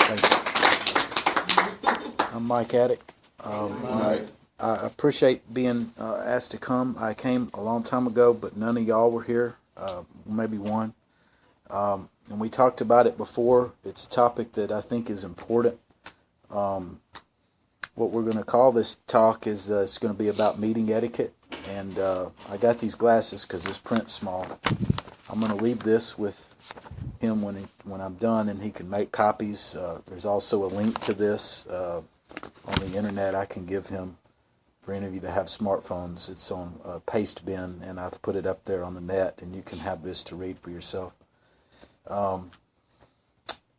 Thank you. I'm Mike Attic. I appreciate being asked to come. I came a long time ago, but none of y'all were here. Maybe one. And we talked about it before. It's a topic that I think is important. What we're going to call this talk is it's going to be about meeting etiquette. And I got these glasses because this print's small. I'm going to leave this with him when I'm done, and he can make copies. There's also a link to this on the internet I can give him. For any of you that have smartphones, it's on Pastebin, and I've put it up there on the net, and you can have this to read for yourself.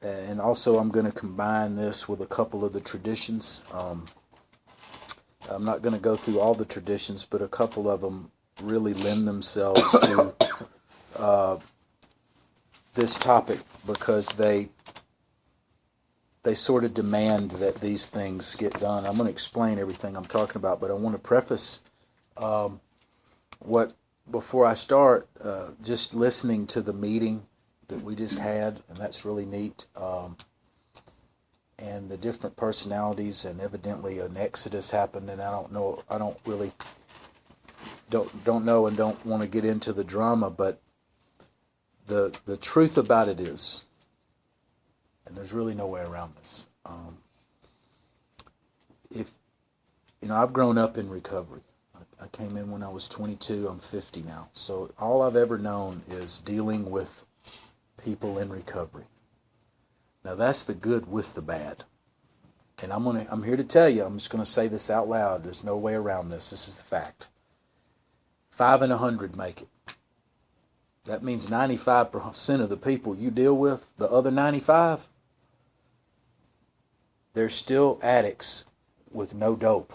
And also I'm going to combine this with a couple of the traditions. I'm not going to go through all the traditions, but a couple of them really lend themselves to this topic because they sort of demand that these things get done. I'm going to explain everything I'm talking about, but I want to preface before I start, just listening to the meeting that we just had, and that's really neat. And the different personalities, and evidently an exodus happened, and I don't know and don't want to get into the drama, but the truth about it is, and there's really no way around this. I've grown up in recovery. I came in when I was 22. I'm 50 now. So all I've ever known is dealing with people in recovery. Now that's the good with the bad. And I'm here to tell you, I'm just going to say this out loud. There's no way around this. This is the fact. 5 in 100 make it. That means 95% of the people you deal with, the other 95, they're still addicts with no dope.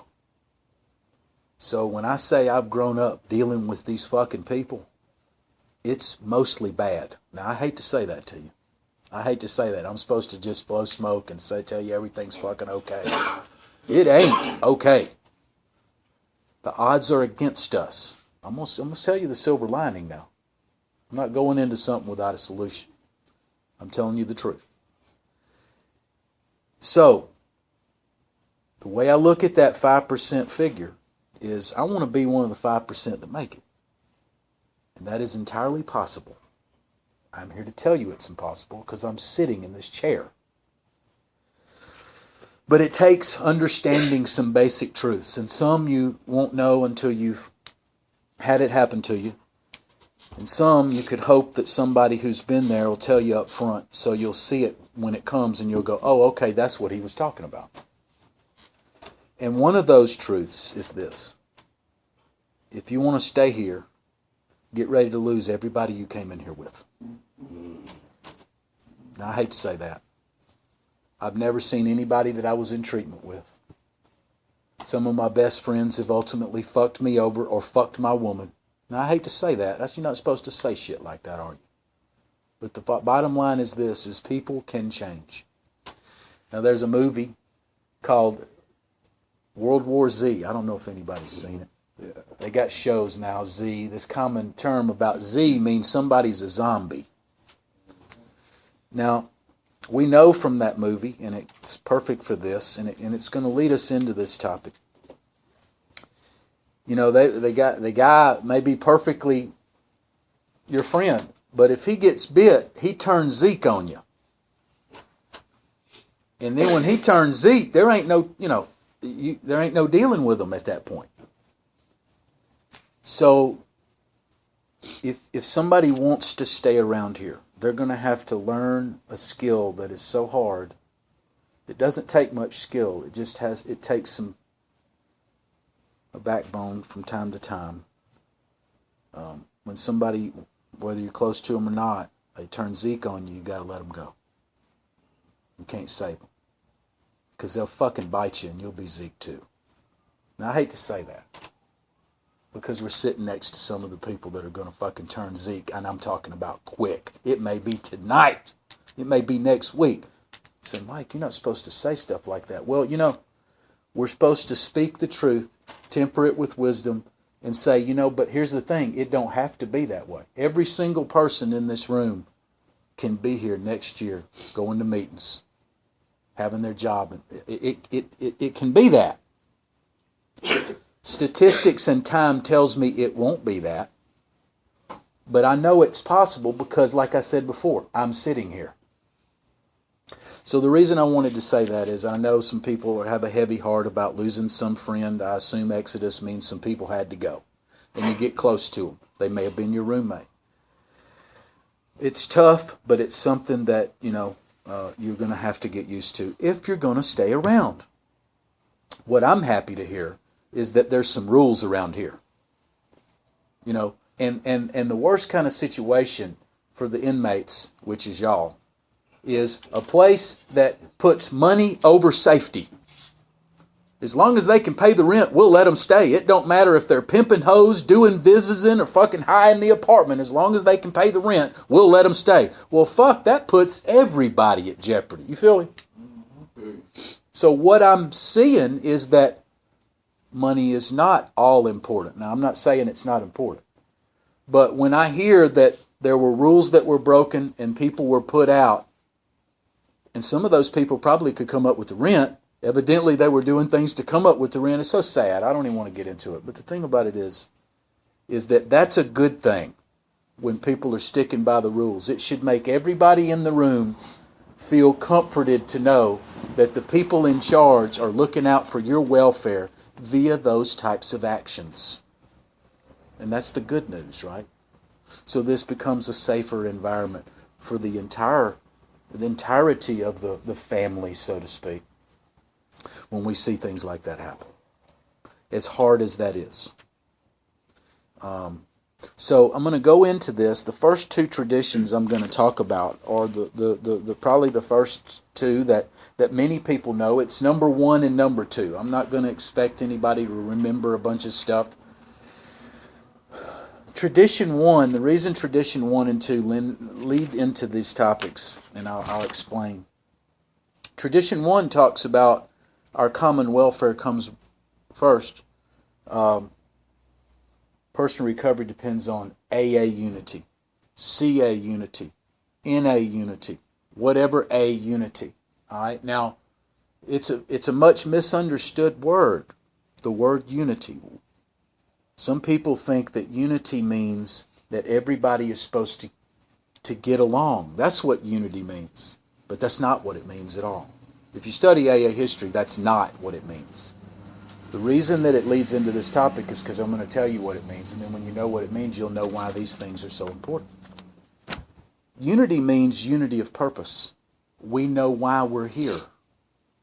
So when I say I've grown up dealing with these fucking people, it's mostly bad. Now, I hate to say that to you. I hate to say that. I'm supposed to just blow smoke and tell you everything's fucking okay. It ain't okay. The odds are against us. I'm going to tell you the silver lining now. I'm not going into something without a solution. I'm telling you the truth. So, the way I look at that 5% figure is I want to be one of the 5% that make it. And that is entirely possible. I'm here to tell you it's impossible because I'm sitting in this chair. But it takes understanding some basic truths, and some you won't know until you've had it happen to you. And some you could hope that somebody who's been there will tell you up front, so you'll see it when it comes and you'll go, oh, okay, that's what he was talking about. And one of those truths is this. If you want to stay here, get ready to lose everybody you came in here with. Now, I hate to say that. I've never seen anybody that I was in treatment with. Some of my best friends have ultimately fucked me over or fucked my woman. Now, I hate to say that. You're not supposed to say shit like that, are you? But the bottom line is this, is people can change. Now, there's a movie called World War Z. I don't know if anybody's seen it. Yeah. They got shows now, Z. This common term about Z means somebody's a zombie. Now, we know from that movie, and it's perfect for this, and it's going to lead us into this topic. You know, the guy may be perfectly your friend, but if he gets bit, he turns Zeke on you. And then when he turns Zeke, there ain't no dealing with him at that point. So, if somebody wants to stay around here, they're going to have to learn a skill that is so hard. It doesn't take much skill. It takes a backbone from time to time. When somebody, whether you're close to them or not, they turn Zeke on you, you got to let them go. You can't save them. Because they'll fucking bite you and you'll be Zeke too. Now, I hate to say that. Because we're sitting next to some of the people that are going to fucking turn Zeke, and I'm talking about quick. It may be tonight. It may be next week. You say, Mike, you're not supposed to say stuff like that. Well, we're supposed to speak the truth, temper it with wisdom, and say, but here's the thing. It don't have to be that way. Every single person in this room can be here next year going to meetings. having their job. It can be that. Statistics and time tells me it won't be that. But I know it's possible because, like I said before, I'm sitting here. So the reason I wanted to say that is I know some people have a heavy heart about losing some friend. I assume Exodus means some people had to go. And you get close to them. They may have been your roommate. It's tough, but it's something that, you're going to have to get used to if you're going to stay around. What I'm happy to hear is that there's some rules around here. And the worst kind of situation for the inmates, which is y'all, is a place that puts money over safety. As long as they can pay the rent, we'll let them stay. It don't matter if they're pimping hoes, doing visiting, or fucking high in the apartment. As long as they can pay the rent, we'll let them stay. Well, fuck, that puts everybody at jeopardy. You feel me? So what I'm seeing is that money is not all important. Now, I'm not saying it's not important. But when I hear that there were rules that were broken and people were put out, and some of those people probably could come up with the rent, evidently they were doing things to come up with the rent. It's so sad. I don't even want to get into it. But the thing about it is that that's a good thing when people are sticking by the rules. It should make everybody in the room feel comforted to know that the people in charge are looking out for your welfare via those types of actions. And that's the good news, right? So this becomes a safer environment for the entirety of the family, so to speak, when we see things like that happen, as hard as that is. So I'm going to go into this. The first two traditions I'm going to talk about are the probably the first two that many people know. It's number 1 and number 2. I'm not going to expect anybody to remember a bunch of stuff. Tradition 1, the reason tradition 1 and 2 lead into these topics, and I'll explain. Tradition 1 talks about our common welfare comes first. Personal recovery depends on AA unity, CA unity, NA unity, whatever A unity. All right. Now, it's a much misunderstood word, the word unity. Some people think that unity means that everybody is supposed to get along. That's what unity means. But that's not what it means at all. If you study AA history, that's not what it means. The reason that it leads into this topic is because I'm going to tell you what it means. And then when you know what it means, you'll know why these things are so important. Unity means unity of purpose. We know why we're here.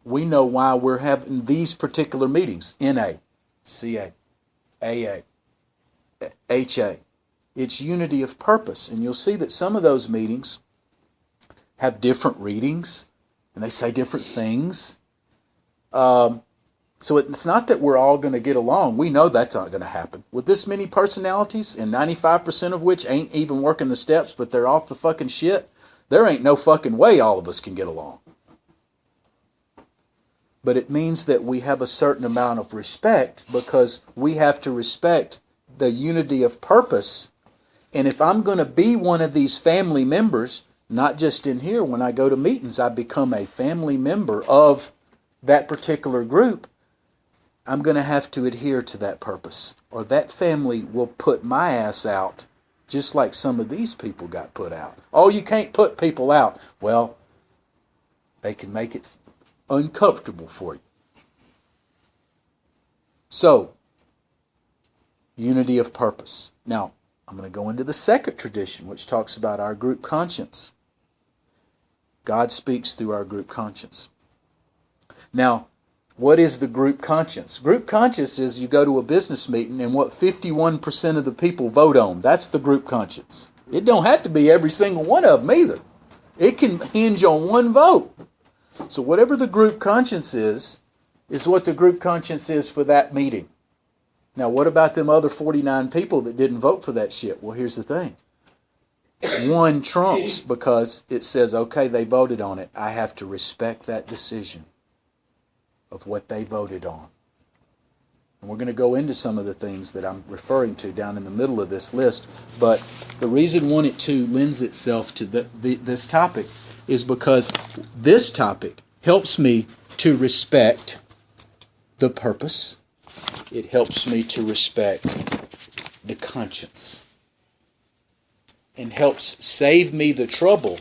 We know why we're having these particular meetings. NA, CA, AA, HA. It's unity of purpose. And you'll see that some of those meetings have different readings and they say different things. So it's not that we're all going to get along. We know that's not going to happen. With this many personalities, and 95% of which ain't even working the steps, but they're off the fucking shit, there ain't no fucking way all of us can get along. But it means that we have a certain amount of respect because we have to respect the unity of purpose. And if I'm going to be one of these family members, not just in here, when I go to meetings, I become a family member of that particular group, I'm going to have to adhere to that purpose. Or that family will put my ass out, just like some of these people got put out. Oh, you can't put people out. Well, they can make it uncomfortable for you. So, unity of purpose. Now, I'm going to go into the second tradition, which talks about our group conscience. God speaks through our group conscience. Now, what is the group conscience? Group conscience is you go to a business meeting and what 51% of the people vote on. That's the group conscience. It don't have to be every single one of them either. It can hinge on one vote. So whatever the group conscience is what the group conscience is for that meeting. Now, what about them other 49 people that didn't vote for that shit? Well, here's the thing. One trumps because it says, okay, they voted on it. I have to respect that decision of what they voted on. And we're going to go into some of the things that I'm referring to down in the middle of this list. But the reason 1 and 2 lends itself to this topic is because this topic helps me to respect the purpose. It helps me to respect the conscience. And helps save me the trouble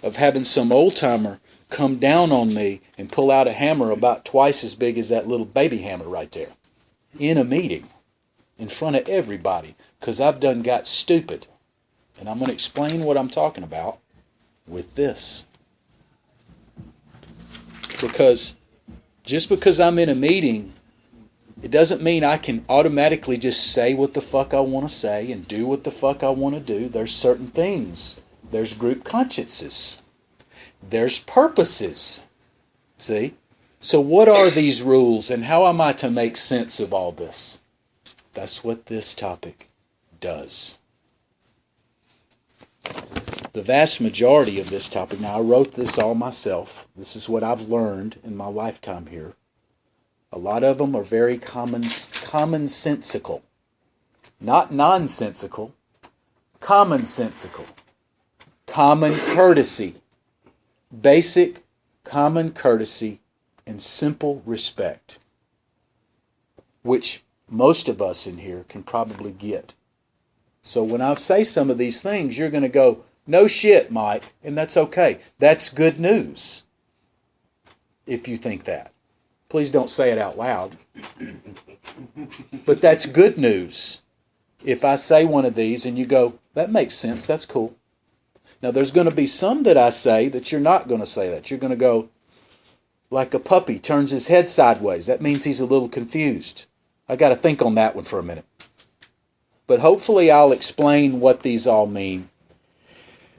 of having some old-timer come down on me and pull out a hammer about twice as big as that little baby hammer right there in a meeting in front of everybody because I've done got stupid. And I'm going to explain what I'm talking about with this. Because just because I'm in a meeting, it doesn't mean I can automatically just say what the fuck I want to say and do what the fuck I want to do. There's certain things. There's group consciences. There's purposes. See? So what are these rules and how am I to make sense of all this? That's what this topic does. The vast majority of this topic, now I wrote this all myself. This is what I've learned in my lifetime here. A lot of them are very commonsensical. Not nonsensical. Commonsensical. Common courtesy. Basic common courtesy and simple respect. Which most of us in here can probably get. So when I say some of these things, you're going to go, no shit, Mike, and that's okay. That's good news. If you think that. Please don't say it out loud. But that's good news. If I say one of these and you go, that makes sense, that's cool. Now there's going to be some that I say that you're not going to say that. You're going to go, like a puppy turns his head sideways. That means he's a little confused. I got to think on that one for a minute. But hopefully I'll explain what these all mean.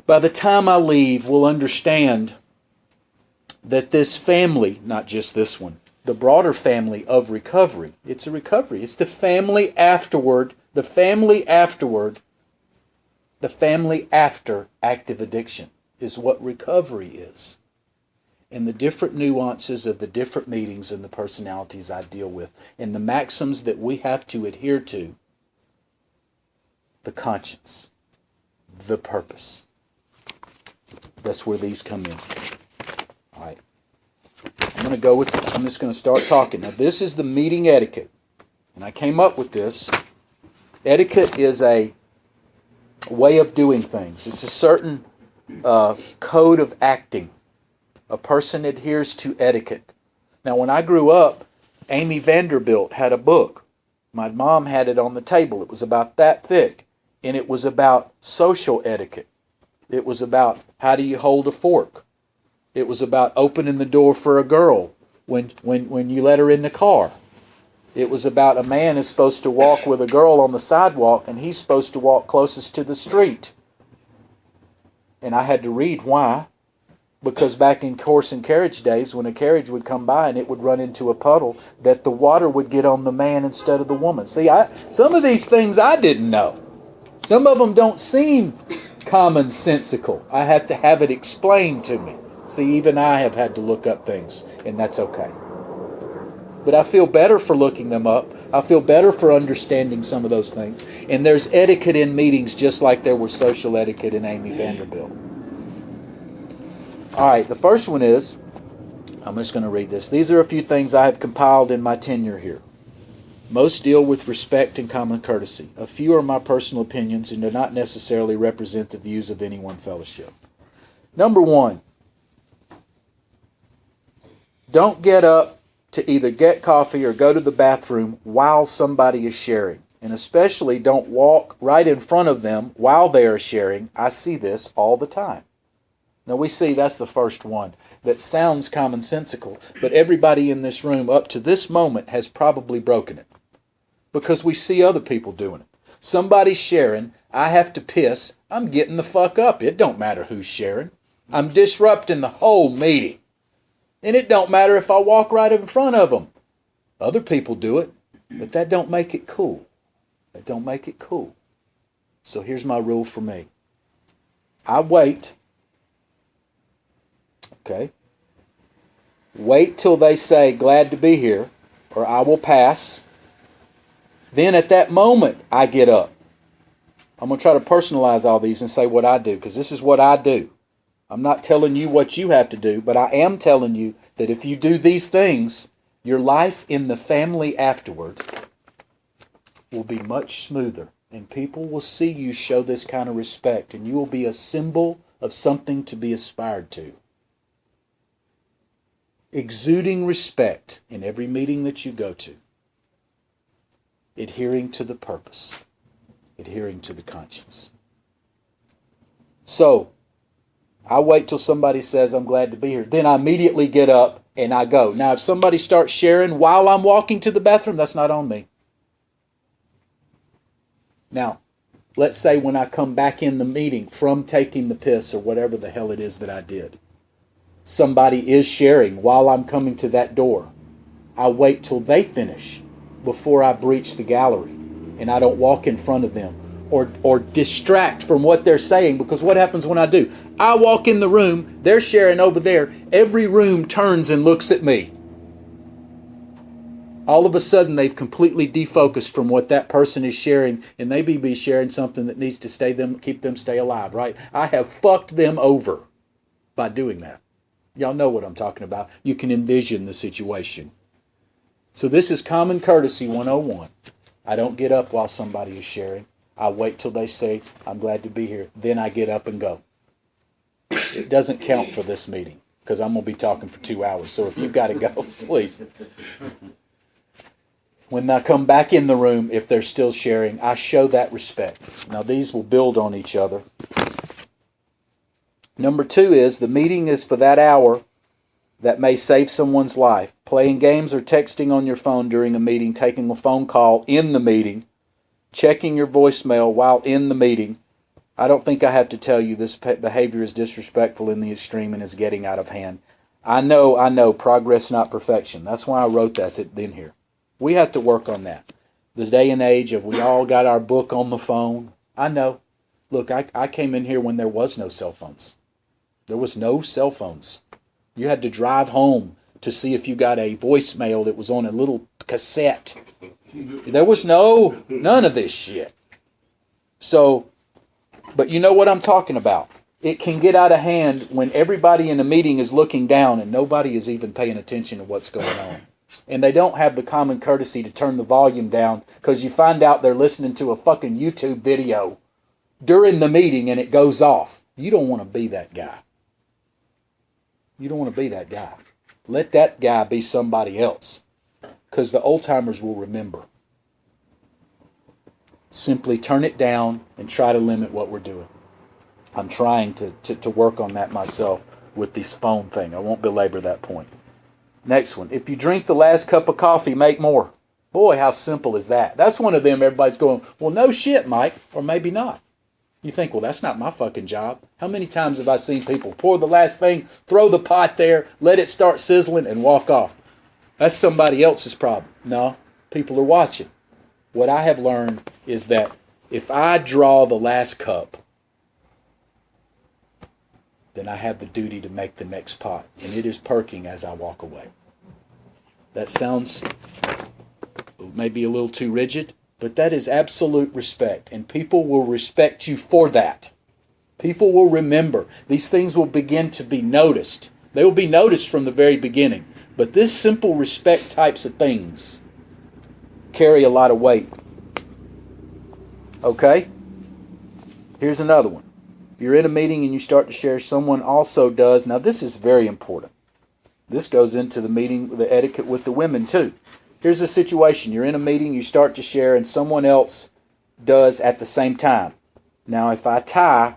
By the time I leave, we'll understand that this family, not just this one, the broader family of recovery, it's a recovery. It's the family afterward, the family afterward, the family after active addiction is what recovery is. And the different nuances of the different meetings and the personalities I deal with and the maxims that we have to adhere to. The conscience, the purpose. That's where these come in. All right. I'm just going to start talking. Now, this is the meeting etiquette. And I came up with this. Etiquette is a way of doing things. It's a certain code of acting. A person adheres to etiquette. Now, when I grew up, Amy Vanderbilt had a book. My mom had it on the table. It was about that thick. And it was about social etiquette. It was about how do you hold a fork. It was about opening the door for a girl when you let her in the car. It was about a man is supposed to walk with a girl on the sidewalk and he's supposed to walk closest to the street. And I had to read why. Because back in horse and carriage days, when a carriage would come by and it would run into a puddle, that the water would get on the man instead of the woman. See, some of these things I didn't know. Some of them don't seem commonsensical. I have to have it explained to me. See, even I have had to look up things, and that's okay. But I feel better for looking them up. I feel better for understanding some of those things. And there's etiquette in meetings just like there was social etiquette in Amy Vanderbilt. All right, the first one is, I'm just going to read this. These are a few things I have compiled in my tenure here. Most deal with respect and common courtesy. A few are my personal opinions and do not necessarily represent the views of any one fellowship. Number one, don't get up to either get coffee or go to the bathroom while somebody is sharing. And especially don't walk right in front of them while they are sharing. I see this all the time. Now we see that's the first one that sounds commonsensical, but everybody in this room up to this moment has probably broken it because we see other people doing it. Somebody's sharing, I have to piss, I'm getting the fuck up. It don't matter who's sharing. I'm disrupting the whole meeting. And it don't matter if I walk right in front of them. Other people do it, but that don't make it cool. That don't make it cool. So here's my rule for me. I wait. Okay. Wait till they say, glad to be here, or I will pass. Then at that moment, I get up. I'm going to try to personalize all these and say what I do, because this is what I do. I'm not telling you what you have to do, but I am telling you that if you do these things, your life in the family afterward will be much smoother. And people will see you show this kind of respect, and you will be a symbol of something to be aspired to. Exuding respect in every meeting that you go to. Adhering to the purpose. Adhering to the conscience. So, I wait till somebody says, I'm glad to be here. Then I immediately get up and I go. Now, if somebody starts sharing while I'm walking to the bathroom, that's not on me. Now, let's say when I come back in the meeting from taking the piss or whatever the hell it is that I did, somebody is sharing while I'm coming to that door. I wait till they finish before I breach the gallery, and I don't walk in front of them or distract from what they're saying, because what happens when I do? I walk in the room, they're sharing over there, every room turns and looks at me. All of a sudden, they've completely defocused from what that person is sharing, and they may be sharing something that needs to keep them stay alive, right? I have fucked them over by doing that. Y'all know what I'm talking about. You can envision the situation. So this is common courtesy 101. I don't get up while somebody is sharing. I wait till they say, I'm glad to be here. Then I get up and go. It doesn't count for this meeting, because I'm going to be talking for 2 hours. So if you've got to go, please. When I come back in the room, if they're still sharing, I show that respect. Now, these will build on each other. Number 2 is the meeting is for that hour that may save someone's life. Playing games or texting on your phone during a meeting, taking a phone call in the meeting, checking your voicemail while in the meeting. I don't think I have to tell you this behavior is disrespectful in the extreme and is getting out of hand. I know, progress not perfection. That's why I wrote that in here. We have to work on that. This day and age of we all got our book on the phone. I know. Look, I came in here when there was no cell phones. There was no cell phones. You had to drive home to see if you got a voicemail that was on a little cassette. There was none of this shit. So, but you know what I'm talking about. It can get out of hand when everybody in the meeting is looking down and nobody is even paying attention to what's going on. And they don't have the common courtesy to turn the volume down, because you find out they're listening to a fucking YouTube video during the meeting and it goes off. You don't want to be that guy. You don't want to be that guy. Let that guy be somebody else, because the old timers will remember. Simply turn it down and try to limit what we're doing. I'm trying to work on that myself with this phone thing. I won't belabor that point. Next one. If you drink the last cup of coffee, make more. Boy, how simple is that? That's one of them everybody's going, well, no shit, Mike. Or maybe not. You think, well, that's not my fucking job. How many times have I seen people pour the last thing, throw the pot there, let it start sizzling, and walk off? That's somebody else's problem. No, people are watching. What I have learned is that if I draw the last cup, then I have the duty to make the next pot. And it is perking as I walk away. That sounds maybe a little too rigid, but that is absolute respect. And people will respect you for that. People will remember. These things will begin to be noticed. They will be noticed from the very beginning. But this simple respect types of things carry a lot of weight. Okay? Here's another one. You're in a meeting and you start to share, someone also does. Now this is very important. This goes into the meeting, the etiquette with the women too. Here's a situation. You're in a meeting, you start to share, and someone else does at the same time. Now if I tie,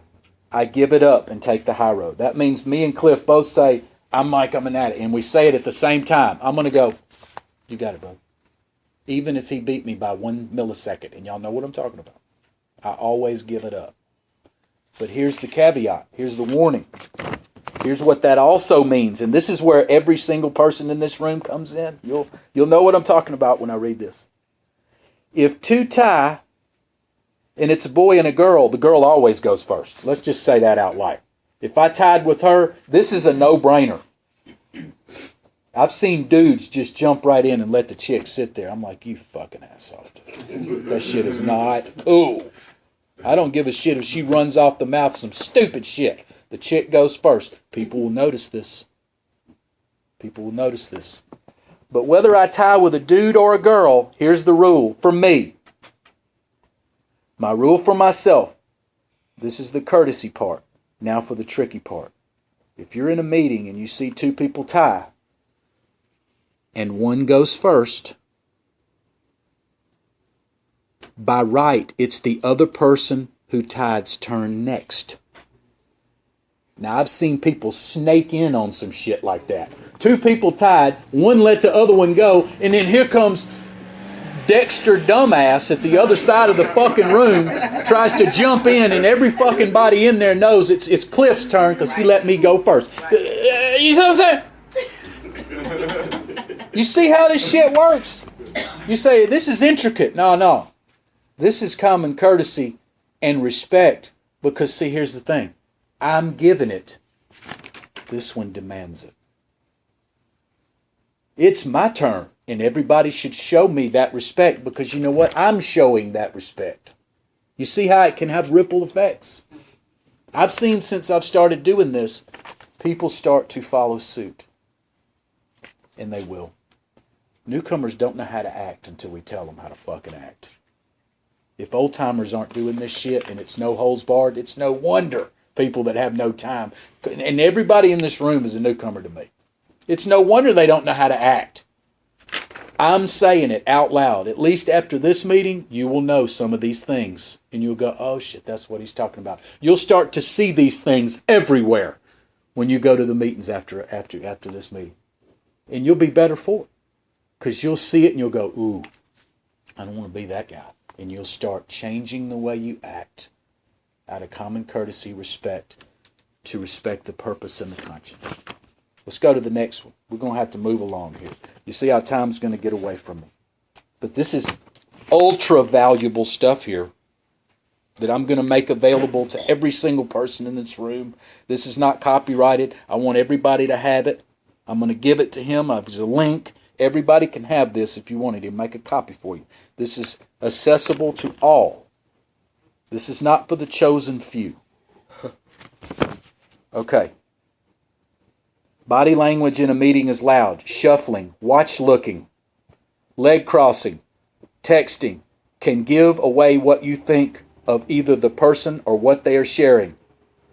I give it up and take the high road. That means me and Cliff both say, I'm Mike, I'm an addict. And we say it at the same time. I'm going to go, you got it, bro. Even if he beat me by 1 millisecond. And y'all know what I'm talking about. I always give it up. But here's the caveat. Here's the warning. Here's what that also means. And this is where every single person in this room comes in. You'll know what I'm talking about when I read this. If two tie, and it's a boy and a girl, the girl always goes first. Let's just say that out loud. If I tied with her, this is a no-brainer. I've seen dudes just jump right in and let the chick sit there. I'm like, you fucking asshole, dude. That shit is not cool. I don't give a shit if she runs off the mouth some stupid shit. The chick goes first. People will notice this. People will notice this. But whether I tie with a dude or a girl, here's the rule for me. My rule for myself. This is the courtesy part. Now for the tricky part. If you're in a meeting and you see two people tie, and one goes first, by right, it's the other person who tied's turn next. Now, I've seen people snake in on some shit like that. Two people tied, one let the other one go, and then here comes Dexter dumbass at the other side of the fucking room, tries to jump in, and every fucking body in there knows it's Cliff's turn because he let me go first. You see what I'm saying? You see how this shit works? You say, this is intricate. No. This is common courtesy and respect because, see, here's the thing. I'm giving it. This one demands it. It's my turn, and everybody should show me that respect because you know what? I'm showing that respect. You see how it can have ripple effects? I've seen since I've started doing this, people start to follow suit. And they will. Newcomers don't know how to act until we tell them how to fucking act. If old timers aren't doing this shit and it's no holds barred, it's no wonder people that have no time. And everybody in this room is a newcomer to me. It's no wonder they don't know how to act. I'm saying it out loud. At least after this meeting, you will know some of these things. And you'll go, oh shit, that's what he's talking about. You'll start to see these things everywhere when you go to the meetings after this meeting. And you'll be better for it. Because you'll see it and you'll go, ooh, I don't want to be that guy. And you'll start changing the way you act out of common courtesy, respect, to respect the purpose and the conscience. Let's go to the next one. We're going to have to move along here. You see how time's going to get away from me. But this is ultra valuable stuff here that I'm going to make available to every single person in this room. This is not copyrighted. I want everybody to have it. I'm going to give it to him. There's a link. Everybody can have this if you wanted to. Make a copy for you. This is accessible to all. This is not for the chosen few. Okay. Body language in a meeting is loud, shuffling, watch looking, leg crossing, texting can give away what you think of either the person or what they are sharing.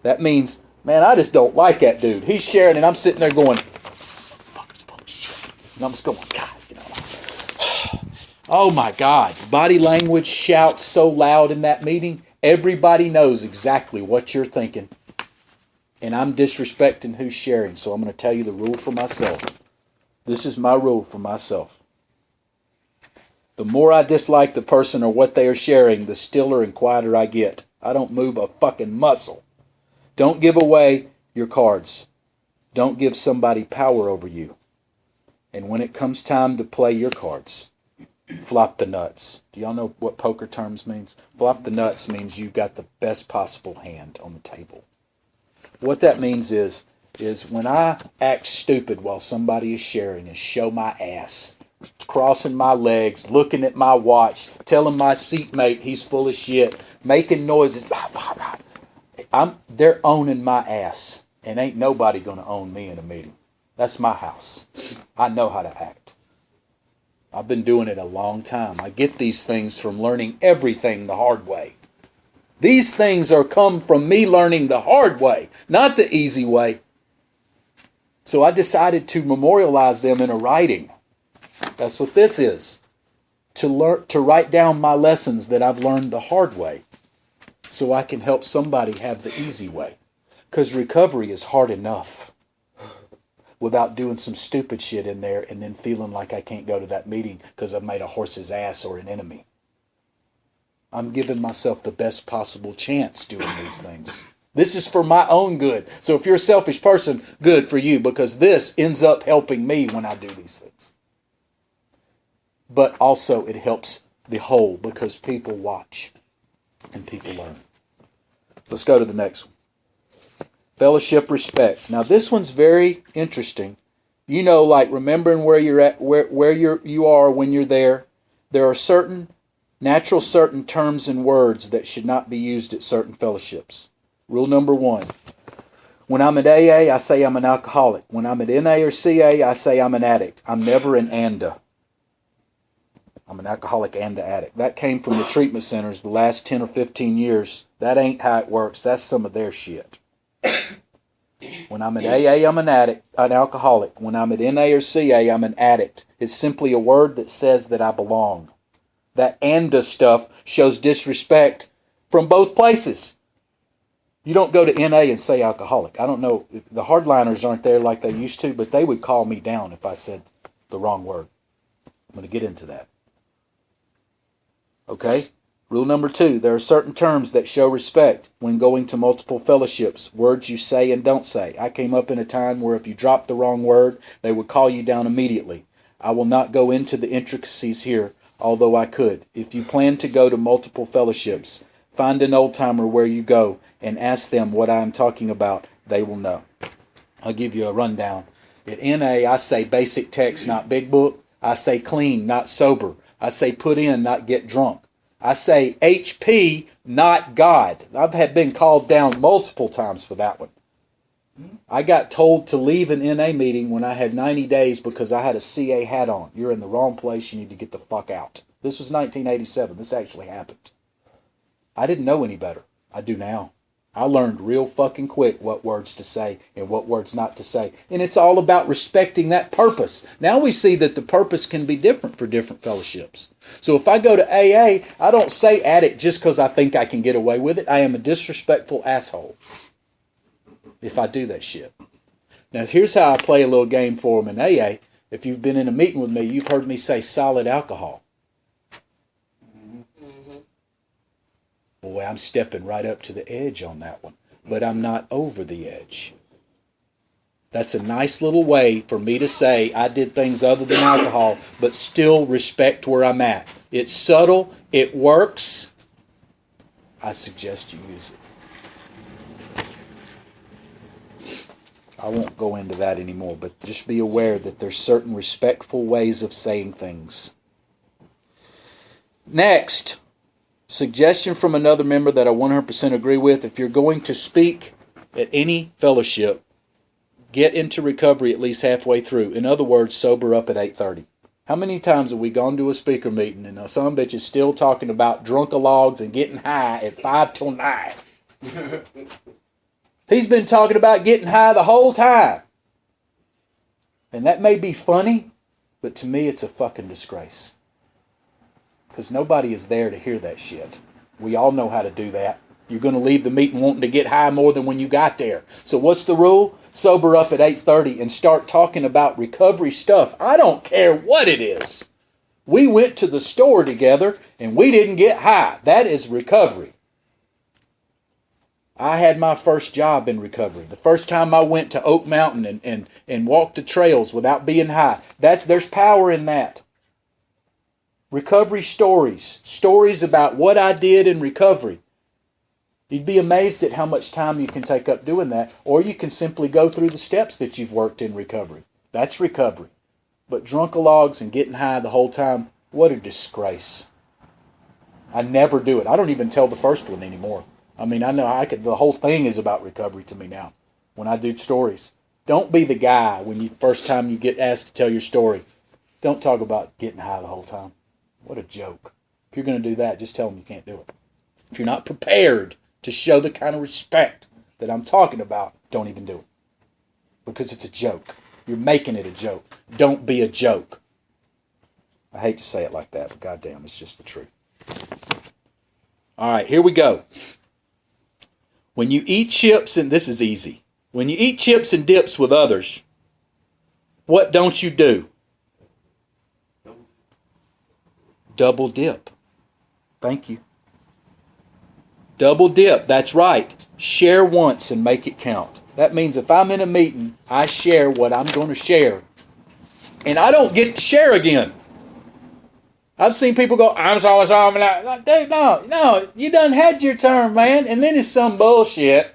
That means, man, I just don't like that dude. He's sharing and I'm sitting there going, fucker's full of shit. And I'm just going, God, you know. Oh my God. Body language shouts so loud in that meeting, everybody knows exactly what you're thinking. And I'm disrespecting who's sharing. So I'm going to tell you the rule for myself. This is my rule for myself. The more I dislike the person or what they are sharing, the stiller and quieter I get. I don't move a fucking muscle. Don't give away your cards. Don't give somebody power over you. And when it comes time to play your cards, flop the nuts. Do y'all know what poker terms means? Flop the nuts means you got the best possible hand on the table. What that means is when I act stupid while somebody is sharing and show my ass, crossing my legs, looking at my watch, telling my seatmate he's full of shit, making noises, they're owning my ass. And ain't nobody going to own me in a meeting. That's my house. I know how to act. I've been doing it a long time. I get these things from learning everything the hard way. These things are come from me learning the hard way, not the easy way. So I decided to memorialize them in a writing. That's what this is. To write down my lessons that I've learned the hard way so I can help somebody have the easy way. Because recovery is hard enough without doing some stupid shit in there and then feeling like I can't go to that meeting because I've made a horse's ass or an enemy. I'm giving myself the best possible chance doing these things. This is for my own good. So if you're a selfish person, good for you, because this ends up helping me when I do these things. But also it helps the whole because people watch and people learn. Let's go to the next one. Fellowship respect. Now this one's very interesting. You know, like remembering where you're at, where you are when you're there. There are certain terms and words that should not be used at certain fellowships. Rule number 1. When I'm at AA, I say I'm an alcoholic. When I'm at NA or CA, I say I'm an addict. I'm never an ANDA. I'm an alcoholic and an addict. That came from the treatment centers the last 10 or 15 years. That ain't how it works. That's some of their shit. When I'm at AA, I'm an addict, an alcoholic. When I'm at NA or CA, I'm an addict. It's simply a word that says that I belong. That ANDA stuff shows disrespect from both places. You don't go to NA and say alcoholic. I don't know. The hardliners aren't there like they used to, but they would call me down if I said the wrong word. I'm going to get into that. Okay? Rule number 2, there are certain terms that show respect when going to multiple fellowships, words you say and don't say. I came up in a time where if you dropped the wrong word, they would call you down immediately. I will not go into the intricacies here, although I could. If you plan to go to multiple fellowships, find an old-timer where you go and ask them what I am talking about. They will know. I'll give you a rundown. At NA, I say basic text, not big book. I say clean, not sober. I say put in, not get drunk. I say HP, not God. I've been called down multiple times for that one. I got told to leave an NA meeting when I had 90 days because I had a CA hat on. You're in the wrong place. You need to get the fuck out. This was 1987. This actually happened. I didn't know any better. I do now. I learned real fucking quick what words to say and what words not to say. And it's all about respecting that purpose. Now we see that the purpose can be different for different fellowships. So if I go to AA, I don't say addict just because I think I can get away with it. I am a disrespectful asshole if I do that shit. Now here's how I play a little game for them in AA. If you've been in a meeting with me, you've heard me say solid alcohol. Boy, I'm stepping right up to the edge on that one. But I'm not over the edge. That's a nice little way for me to say I did things other than alcohol, but still respect where I'm at. It's subtle. It works. I suggest you use it. I won't go into that anymore, but just be aware that there's certain respectful ways of saying things. Next. Suggestion from another member that I 100% agree with. If you're going to speak at any fellowship, get into recovery at least halfway through. In other words, sober up at 8:30. How many times have we gone to a speaker meeting and some bitch is still talking about drunkalogs and getting high at 5 till 9? He's been talking about getting high the whole time. And that may be funny, but to me it's a fucking disgrace. Because nobody is there to hear that shit. We all know how to do that. You're going to leave the meeting wanting to get high more than when you got there. So what's the rule? Sober up at 8:30 and start talking about recovery stuff. I don't care what it is. We went to the store together and we didn't get high. That is recovery. I had my first job in recovery. The first time I went to Oak Mountain and walked the trails without being high. There's power in that. Recovery stories. Stories about what I did in recovery. You'd be amazed at how much time you can take up doing that. Or you can simply go through the steps that you've worked in recovery. That's recovery. But drunkalogs and getting high the whole time, what a disgrace. I never do it. I don't even tell the first one anymore. I mean, I know the whole thing is about recovery to me now when I do stories. Don't be the guy when first time you get asked to tell your story. Don't talk about getting high the whole time. What a joke. If you're going to do that, just tell them you can't do it. If you're not prepared to show the kind of respect that I'm talking about, don't even do it. Because it's a joke. You're making it a joke. Don't be a joke. I hate to say it like that, but goddamn, it's just the truth. All right, here we go. When you eat chips, and this is easy. When you eat chips and dips with others, what don't you do? Double dip. Thank you. Double dip, that's right. Share once and make it count. That means if I'm in a meeting, I share what I'm going to share. And I don't get to share again. I've seen people go, I'm sorry, like, dude, no, you done had your turn, man. And then it's some bullshit.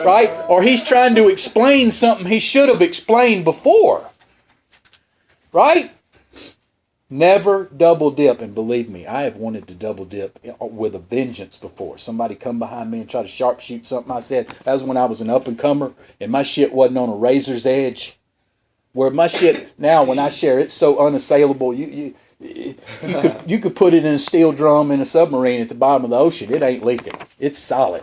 Right? Or he's trying to explain something he should have explained before. Right? Never double dip. And believe me, I have wanted to double dip with a vengeance before. Somebody come behind me and try to sharpshoot something I said. That was when I was an up-and-comer and my shit wasn't on a razor's edge. Where my shit, now when I share, it's so unassailable. You could put it in a steel drum in a submarine at the bottom of the ocean. It ain't leaking. It's solid.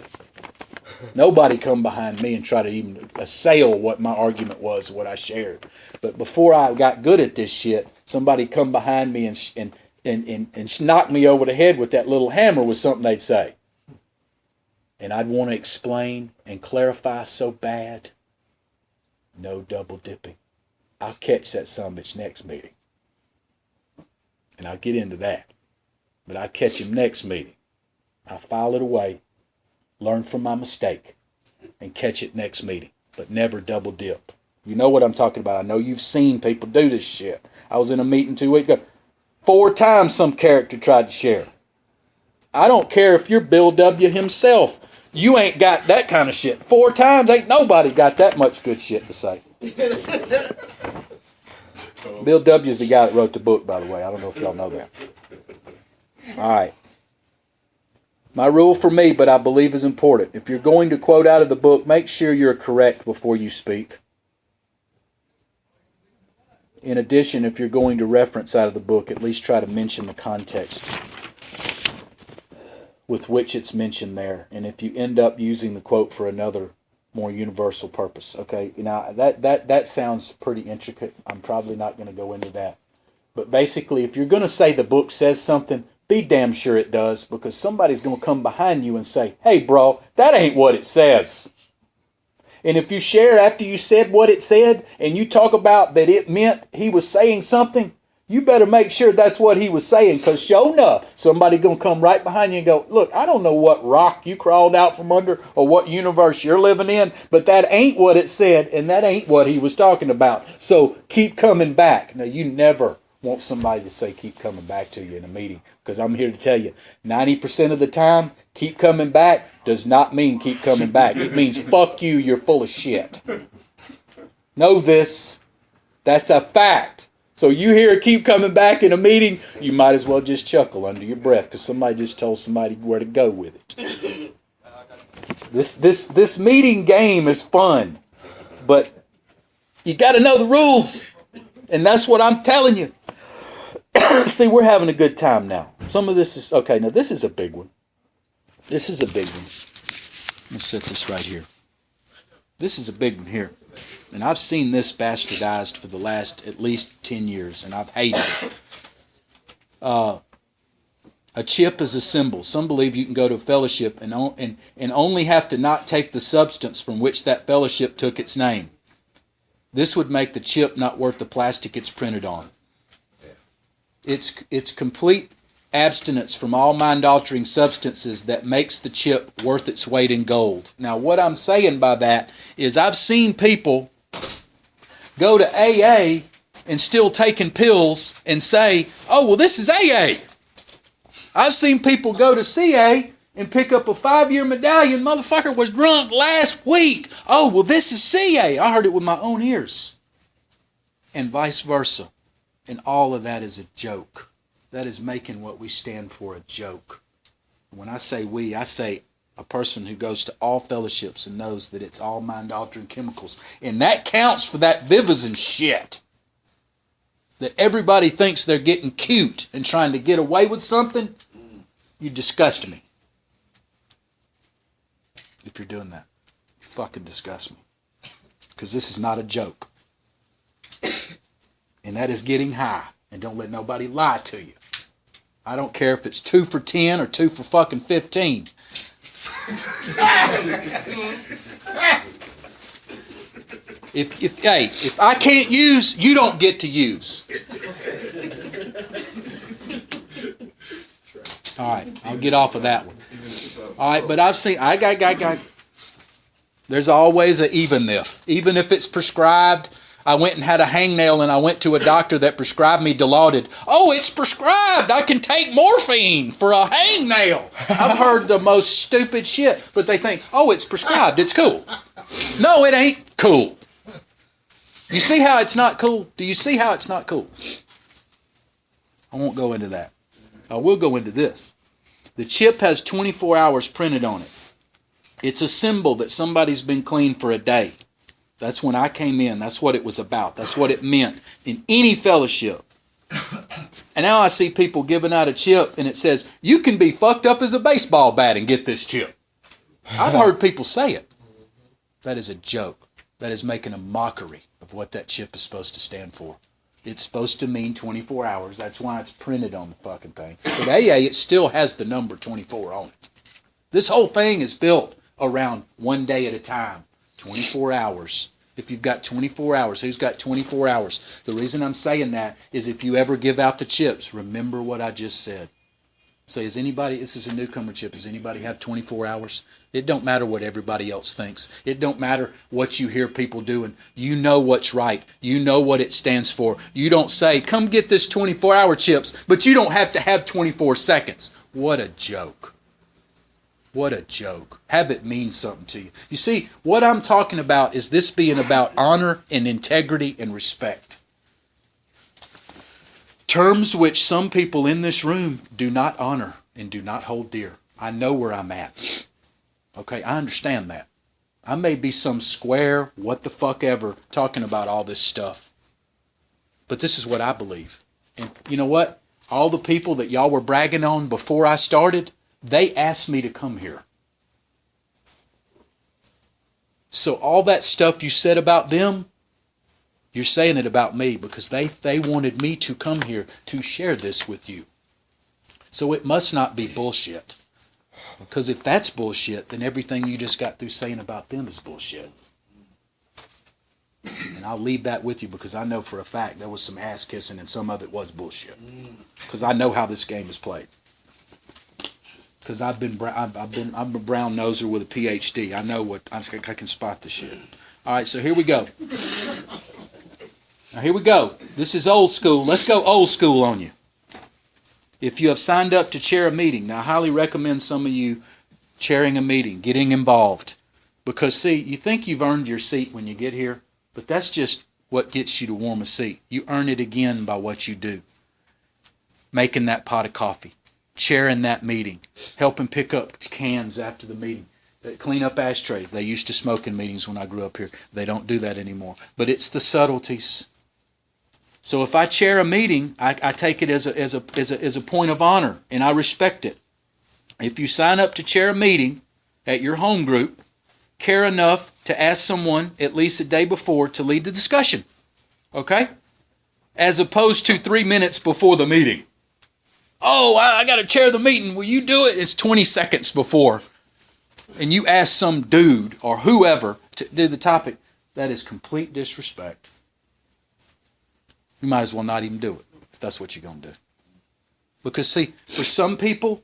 Nobody come behind me and try to even assail what my argument was, what I shared. But before I got good at this shit, somebody come behind me and knock me over the head with that little hammer with something they'd say. And I'd want to explain and clarify so bad. No double dipping. I'll catch that sumbitch next meeting. And I'll get into that. But I'll catch him next meeting. I'll file it away. Learn from my mistake and catch it next meeting, but never double dip. You know what I'm talking about. I know you've seen people do this shit. I was in a meeting 2 weeks ago. 4 times some character tried to share. I don't care if you're Bill W. himself. You ain't got that kind of shit. 4 times ain't nobody got that much good shit to say. Bill W. is the guy that wrote the book, by the way. I don't know if y'all know that. All right. My rule for me, but I believe is important. If you're going to quote out of the book, make sure you're correct before you speak. In addition, if you're going to reference out of the book, at least try to mention the context with which it's mentioned there. And if you end up using the quote for another more universal purpose, okay? Now, that sounds pretty intricate. I'm probably not going to go into that. But basically, if you're going to say the book says something, be damn sure it does, because somebody's going to come behind you and say, hey, bro, that ain't what it says. And if you share after you said what it said, and you talk about that it meant he was saying something, you better make sure that's what he was saying, because sure enough, somebody's going to come right behind you and go, look, I don't know what rock you crawled out from under or what universe you're living in, but that ain't what it said, and that ain't what he was talking about. So keep coming back. Now, you never want somebody to say keep coming back to you in a meeting, because I'm here to tell you 90% of the time keep coming back does not mean keep coming back. It means fuck you, you're full of shit. Know this. That's a fact. So you hear keep coming back in a meeting, you might as well just chuckle under your breath, because somebody just told somebody where to go with it. This meeting game is fun, but you got to know the rules, and that's what I'm telling you. See, we're having a good time now. Some of this is, okay, now this is a big one. This is a big one. Let's set this right here. This is a big one here. And I've seen this bastardized for the last at least 10 years, and I've hated it. A chip is a symbol. Some believe you can go to a fellowship and only have to not take the substance from which that fellowship took its name. This would make the chip not worth the plastic it's printed on. It's complete abstinence from all mind-altering substances that makes the chip worth its weight in gold. Now, what I'm saying by that is I've seen people go to AA and still taking pills and say, oh, well, this is AA. I've seen people go to CA and pick up a 5-year medallion. Motherfucker was drunk last week. Oh, well, this is CA. I heard it with my own ears. And vice versa. And all of that is a joke. That is making what we stand for a joke. When I say we, I say a person who goes to all fellowships and knows that it's all mind-altering chemicals. And that counts for that Vivazin shit. That everybody thinks they're getting cute and trying to get away with something. You disgust me. If you're doing that, you fucking disgust me. Because this is not a joke. And that is getting high. And don't let nobody lie to you. I don't care if it's 2 for 10 or 2 for fucking 15. If I can't use, you don't get to use. All right, I'll get off of that one. All right, but I've seen, there's always an even if. Even if it's prescribed. I went and had a hangnail and I went to a doctor that prescribed me Dilaudid. Oh, it's prescribed. I can take morphine for a hangnail. I've heard the most stupid shit, but they think, oh, it's prescribed. It's cool. No, it ain't cool. You see how it's not cool? Do you see how it's not cool? I won't go into that. I will go into this. The chip has 24 hours printed on it. It's a symbol that somebody's been clean for a day. That's when I came in. That's what it was about. That's what it meant in any fellowship. And now I see people giving out a chip and it says, you can be fucked up as a baseball bat and get this chip. I've heard people say it. That is a joke. That is making a mockery of what that chip is supposed to stand for. It's supposed to mean 24 hours. That's why it's printed on the fucking thing. But AA, it still has the number 24 on it. This whole thing is built around one day at a time. 24 hours. If you've got 24 hours, who's got 24 hours? The reason I'm saying that is if you ever give out the chips, remember what I just said. Say, is anybody, this is a newcomer chip, does anybody have 24 hours? It don't matter what everybody else thinks. It don't matter what you hear people doing. You know what's right. You know what it stands for. You don't say, come get this 24-hour chips, but you don't have to have 24 seconds. What a joke. What a joke. Have it mean something to you. You see, what I'm talking about is this being about honor and integrity and respect. Terms which some people in this room do not honor and do not hold dear. I know where I'm at. Okay, I understand that. I may be some square, what the fuck ever, talking about all this stuff. But this is what I believe. And you know what? All the people that y'all were bragging on before I started, they asked me to come here. So all that stuff you said about them, you're saying it about me because they wanted me to come here to share this with you. So it must not be bullshit. Because if that's bullshit, then everything you just got through saying about them is bullshit. And I'll leave that with you because I know for a fact there was some ass kissing and some of it was bullshit. Because I know how this game is played. Because I'm a brown noser with a PhD. I know what I can spot the shit. All right, so here we go. Now here we go. This is old school. Let's go old school on you. If you have signed up to chair a meeting, now I highly recommend some of you chairing a meeting, getting involved. Because see, you think you've earned your seat when you get here, but that's just what gets you to warm a seat. You earn it again by what you do. Making that pot of coffee, chairing that meeting, helping pick up cans after the meeting, clean up ashtrays. They used to smoke in meetings when I grew up here. They don't do that anymore. But it's the subtleties. So if I chair a meeting, I take it as a point of honor, and I respect it. If you sign up to chair a meeting at your home group, care enough to ask someone at least a day before to lead the discussion. Okay? As opposed to 3 minutes before the meeting. Oh, I got to chair the meeting. Will you do it? It's 20 seconds before. And you ask some dude or whoever to do the topic. That is complete disrespect. You might as well not even do it if that's what you're going to do. Because see, for some people,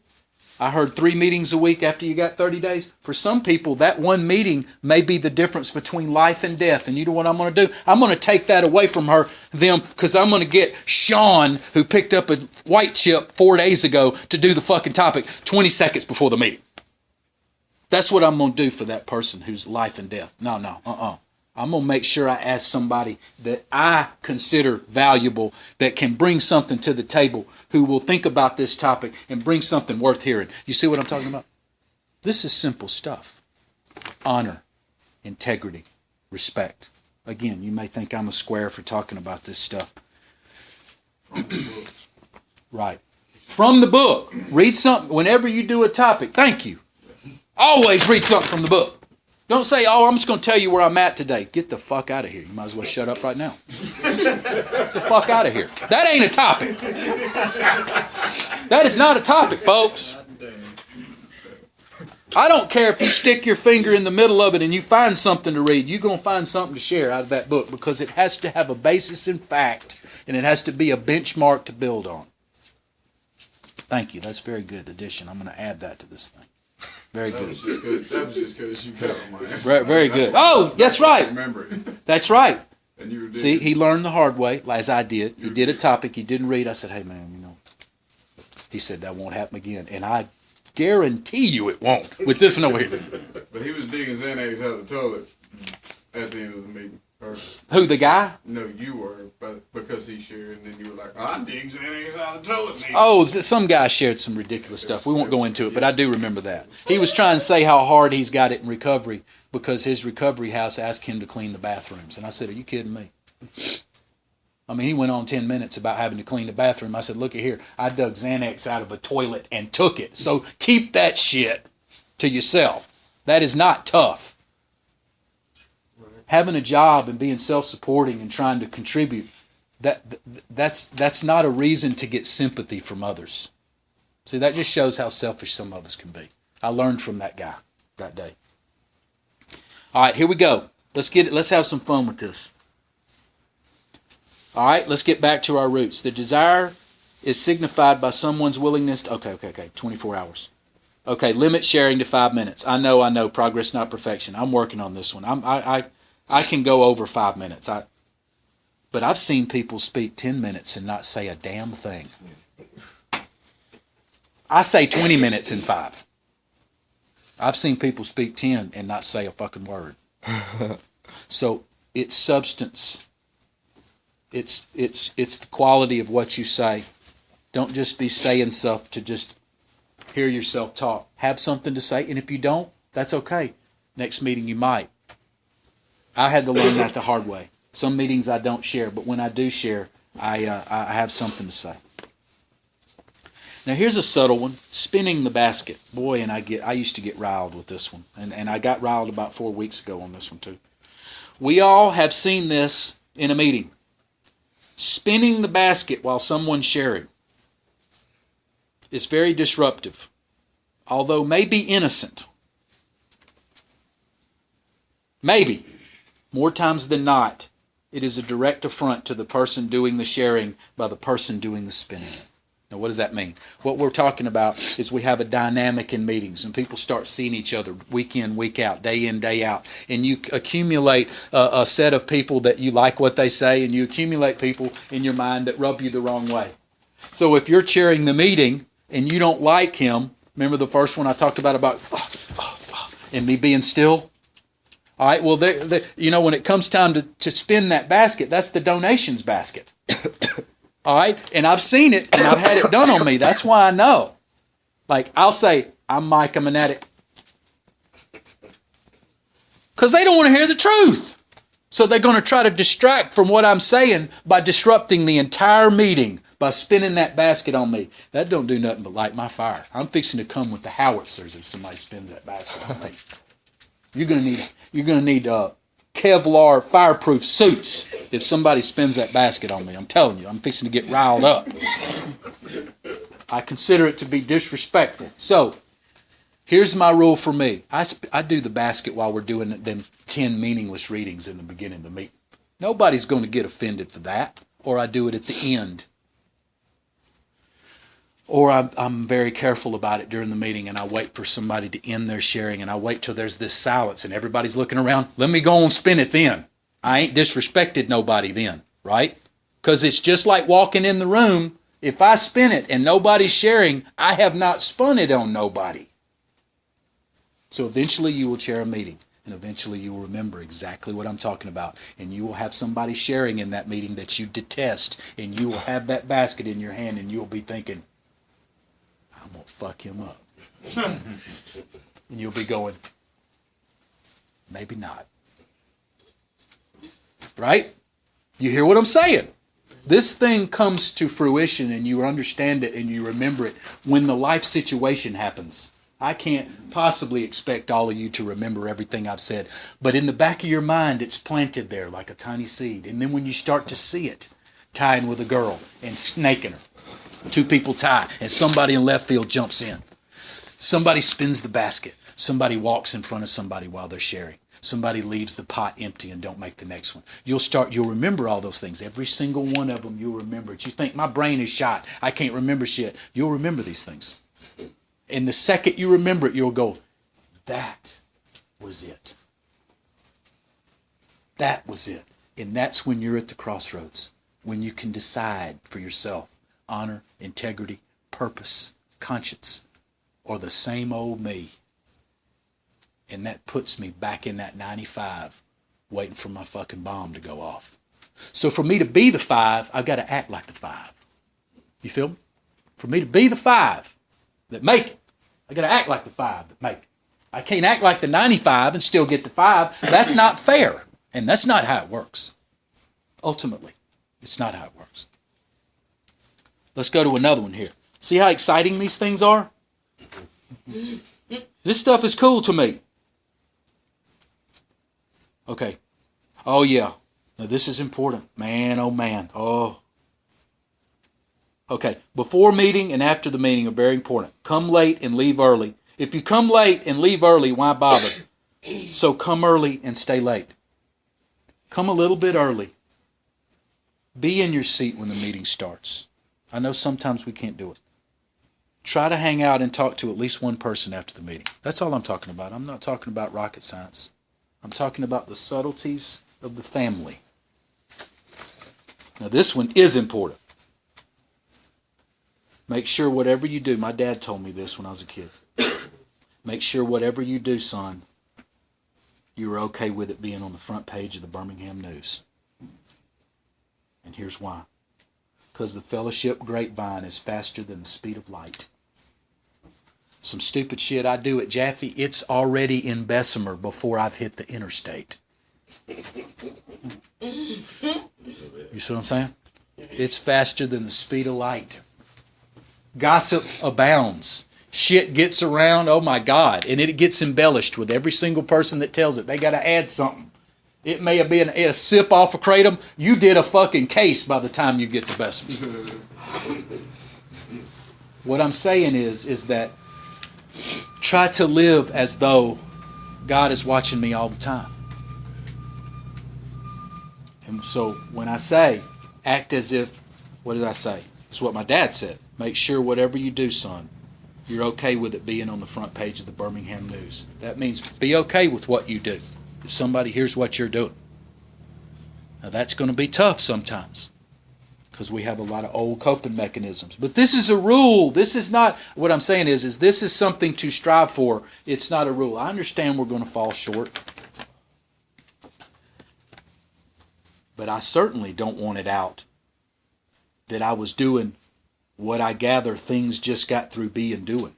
I heard 3 meetings a week after you got 30 days. For some people, that one meeting may be the difference between life and death. And you know what I'm going to do? I'm going to take that away from them, because I'm going to get Sean, who picked up a white chip 4 days ago, to do the fucking topic 20 seconds before the meeting. That's what I'm going to do for that person who's life and death. No. I'm going to make sure I ask somebody that I consider valuable, that can bring something to the table, who will think about this topic and bring something worth hearing. You see what I'm talking about? This is simple stuff. Honor, integrity, respect. Again, you may think I'm a square for talking about this stuff. Right. From the book. Read something. Whenever you do a topic, thank you. Always read something from the book. Don't say, oh, I'm just going to tell you where I'm at today. Get the fuck out of here. You might as well shut up right now. Get the fuck out of here. That ain't a topic. That is not a topic, folks. I don't care if you stick your finger in the middle of it and you find something to read. You're going to find something to share out of that book, because it has to have a basis in fact, and it has to be a benchmark to build on. Thank you. That's a very good addition. I'm going to add that to this thing. Very good. That was just because you got on my ass. Very good. Oh, that's right. Remember it. That's right. And you See, he learned the hard way, as I did. He did a topic he didn't read. I said, hey, man, He said, that won't happen again. And I guarantee you it won't with this one over here. But he was digging Xanax out of the toilet at the end of the meeting. Or, Who, the guy? no, you were, but because he shared, and then you were like, I dig Xanax out of the toilet paper. Oh, some guy shared some ridiculous stuff. We won't go into it, but I do remember that. He was trying to say how hard he's got it in recovery because his recovery house asked him to clean the bathrooms. And I said, are you kidding me? I mean, he went on 10 minutes about having to clean the bathroom. I said, look at here. I dug Xanax out of a toilet and took it. So keep that shit to yourself. That is not tough. Having a job and being self-supporting and trying to contribute, that's not a reason to get sympathy from others. See, that just shows how selfish some of us can be. I learned from that guy that day. All right, here we go. Let's have some fun with this. All right, let's get back to our roots. The desire is signified by someone's willingness to, okay, 24 hours. Okay, limit sharing to 5 minutes. I know, progress not perfection. I'm working on this one. I can go over 5 minutes. But I've seen people speak 10 minutes and not say a damn thing. I say 20 minutes in 5. I've seen people speak 10 and not say a fucking word. So it's substance. It's the quality of what you say. Don't just be saying stuff to just hear yourself talk. Have something to say, and if you don't, that's okay. Next meeting you might. I had to learn that the hard way. Some meetings I don't share, but when I do share, I have something to say. Now here's a subtle one: spinning the basket. Boy, and I used to get riled with this one, and I got riled about 4 weeks ago on this one too. We all have seen this in a meeting. Spinning the basket while someone's sharing is very disruptive, although maybe innocent. Maybe. More times than not, it is a direct affront to the person doing the sharing by the person doing the spinning. Now, what does that mean? What we're talking about is we have a dynamic in meetings, and people start seeing each other week in, week out, day in, day out. And you accumulate a set of people that you like what they say, and you accumulate people in your mind that rub you the wrong way. So if you're chairing the meeting and you don't like him, remember the first one I talked about and me being still? All right, well, when it comes time to spin that basket, that's the donations basket. All right, and I've seen it, and I've had it done on me. That's why I know. Like, I'll say, I'm Mike, I'm an addict. Because they don't want to hear the truth. So they're going to try to distract from what I'm saying by disrupting the entire meeting, by spinning that basket on me. That don't do nothing but light my fire. I'm fixing to come with the howitzers if somebody spins that basket on me. You're going to need Kevlar fireproof suits if somebody spins that basket on me. I'm telling you, I'm fixing to get riled up. I consider it to be disrespectful. So, here's my rule for me. I do the basket while we're doing them 10 meaningless readings in the beginning of the meeting. Nobody's going to get offended for that. Or I do it at the end. Or I'm very careful about it during the meeting, and I wait for somebody to end their sharing, and I wait till there's this silence and everybody's looking around. Let me go and spin it then. I ain't disrespected nobody then, right? Because it's just like walking in the room. If I spin it and nobody's sharing, I have not spun it on nobody. So eventually you will chair a meeting, and eventually you will remember exactly what I'm talking about, and you will have somebody sharing in that meeting that you detest, and you will have that basket in your hand, and you'll be thinking, I'm going to fuck him up. And you'll be going, maybe not. Right? You hear what I'm saying? This thing comes to fruition and you understand it and you remember it when the life situation happens. I can't possibly expect all of you to remember everything I've said, but in the back of your mind it's planted there like a tiny seed. And then when you start to see it, tying with a girl and snaking her, 2 people tie, and somebody in left field jumps in. Somebody spins the basket. Somebody walks in front of somebody while they're sharing. Somebody leaves the pot empty and don't make the next one. You'll remember all those things. Every single one of them, you'll remember it. You think, my brain is shot. I can't remember shit. You'll remember these things. And the second you remember it, you'll go, that was it. That was it. And that's when you're at the crossroads, when you can decide for yourself. Honor, integrity, purpose, conscience, or the same old me. And that puts me back in that 95 waiting for my fucking bomb to go off. So for me to be the 5, I've got to act like the 5. You feel me? For me to be the 5 that make it, I got to act like the 5 that make it. I can't act like the 95 and still get the 5. That's not fair. And that's not how it works. Ultimately, it's not how it works. Let's go to another one here. See how exciting these things are? This stuff is cool to me. Okay. Oh, yeah. Now, this is important. Man, oh, man. Oh. Okay. Before meeting and after the meeting are very important. Come late and leave early. If you come late and leave early, why bother? So come early and stay late. Come a little bit early. Be in your seat when the meeting starts. I know sometimes we can't do it. Try to hang out and talk to at least one person after the meeting. That's all I'm talking about. I'm not talking about rocket science. I'm talking about the subtleties of the family. Now this one is important. Make sure whatever you do, my dad told me this when I was a kid. Make sure whatever you do, son, you're okay with it being on the front page of the Birmingham News. And here's why. Because the fellowship grapevine is faster than the speed of light. Some stupid shit I do at Jaffe, it's already in Bessemer before I've hit the interstate. You see what I'm saying? It's faster than the speed of light. Gossip abounds. Shit gets around, oh my God, and it gets embellished with every single person that tells it. They got to add something. It may have been a sip off a kratom. You did a fucking case by the time you get to Bessemer. What I'm saying is that try to live as though God is watching me all the time. And so when I say, act as if, what did I say? It's what my dad said. Make sure whatever you do, son, you're okay with it being on the front page of the Birmingham News. That means be okay with what you do. If somebody hears what you're doing. Now that's going to be tough sometimes because we have a lot of old coping mechanisms. But this is a rule. This is not, what I'm saying is this is something to strive for. It's not a rule. I understand we're going to fall short. But I certainly don't want it out that I was doing what I gather things just got through being doing.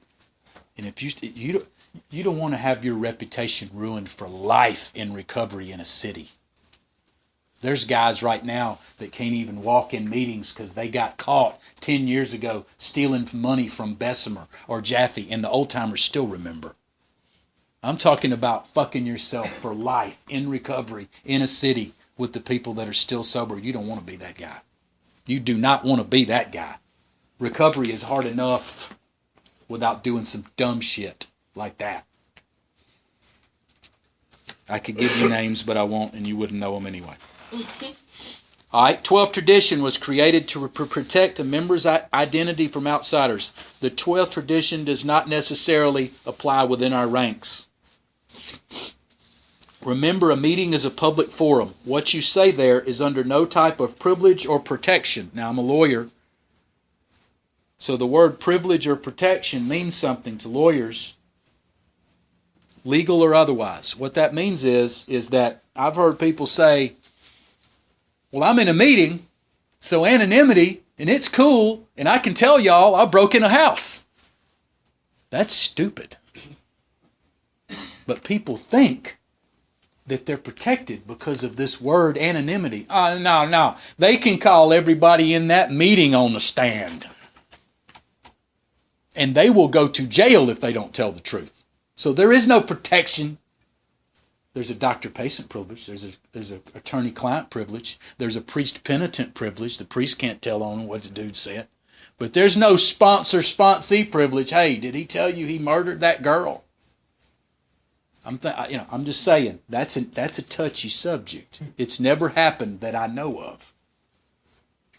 And if you don't want to have your reputation ruined for life in recovery in a city. There's guys right now that can't even walk in meetings because they got caught 10 years ago stealing money from Bessemer or Jaffe, and the old timers still remember. I'm talking about fucking yourself for life in recovery in a city with the people that are still sober. You don't want to be that guy. You do not want to be that guy. Recovery is hard enough without doing some dumb shit like that. I could give you names, but I won't, and you wouldn't know them anyway. All right, 12th tradition was created to protect a member's identity from outsiders. The 12th tradition does not necessarily apply within our ranks. Remember, a meeting is a public forum. What you say there is under no type of privilege or protection. Now, I'm a lawyer, so the word privilege or protection means something to lawyers, legal or otherwise. What that means is that I've heard people say, well, I'm in a meeting, so anonymity, and it's cool, and I can tell y'all I broke in a house. That's stupid. But people think that they're protected because of this word anonymity. No. They can call everybody in that meeting on the stand. And they will go to jail if they don't tell the truth. So there is no protection. There's a doctor-patient privilege. There's a attorney-client privilege. There's a priest-penitent privilege. The priest can't tell on what the dude said. But there's no sponsor-sponsee privilege. Hey, did he tell you he murdered that girl? I'm just saying that's a touchy subject. It's never happened that I know of.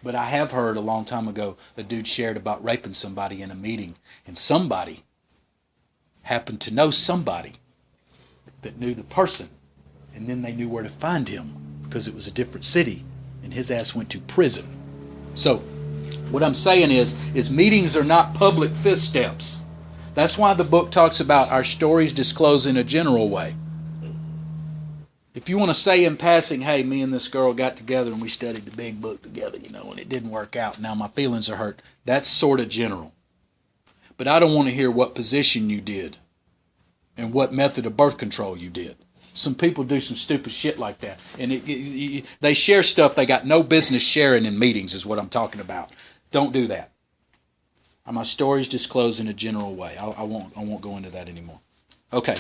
But I have heard a long time ago a dude shared about raping somebody in a meeting, and somebody happened to know somebody that knew the person, and then they knew where to find him because it was a different city, and his ass went to prison. So what I'm saying is meetings are not public fist steps. That's why the book talks about our stories disclosed in a general way. If you want to say in passing, hey, me and this girl got together and we studied the big book together, and it didn't work out. Now my feelings are hurt. That's sort of general. But I don't want to hear what position you did and what method of birth control you did. Some people do some stupid shit like that. And they share stuff they got no business sharing in meetings is what I'm talking about. Don't do that. My stories disclosed in a general way. I won't go into that anymore. Okay,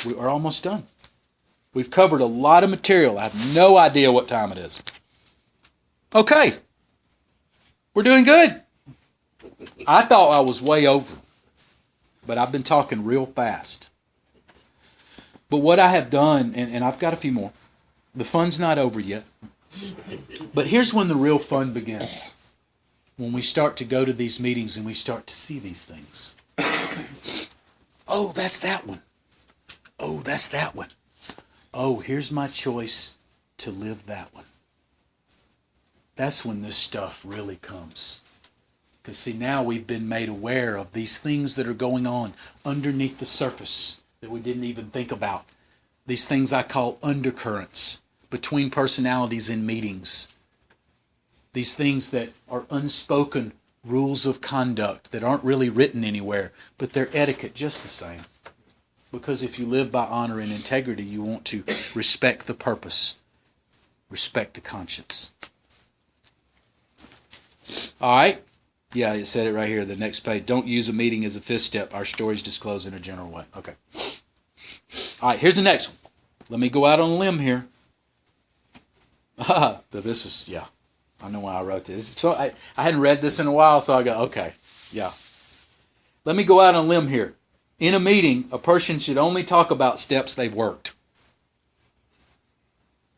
we are almost done. We've covered a lot of material. I have no idea what time it is. Okay, we're doing good. I thought I was way over, but I've been talking real fast. But what I have done, and I've got a few more, the fun's not over yet, but here's when the real fun begins. When we start to go to these meetings and we start to see these things. Oh, that's that one. Oh, that's that one. Oh, here's my choice to live that one. That's when this stuff really comes. Because see, now we've been made aware of these things that are going on underneath the surface that we didn't even think about. These things I call undercurrents between personalities in meetings. These things that are unspoken rules of conduct that aren't really written anywhere, but they're etiquette just the same. Because if you live by honor and integrity, you want to respect the purpose, respect the conscience. All right? Yeah, it said it right here, the next page. Don't use a meeting as a fifth step. Our stories disclosed in a general way. Okay. All right, here's the next one. Let me go out on a limb here. This is, yeah. I know why I wrote this. So I hadn't read this in a while, so I go, okay, yeah. Let me go out on a limb here. In a meeting, a person should only talk about steps they've worked.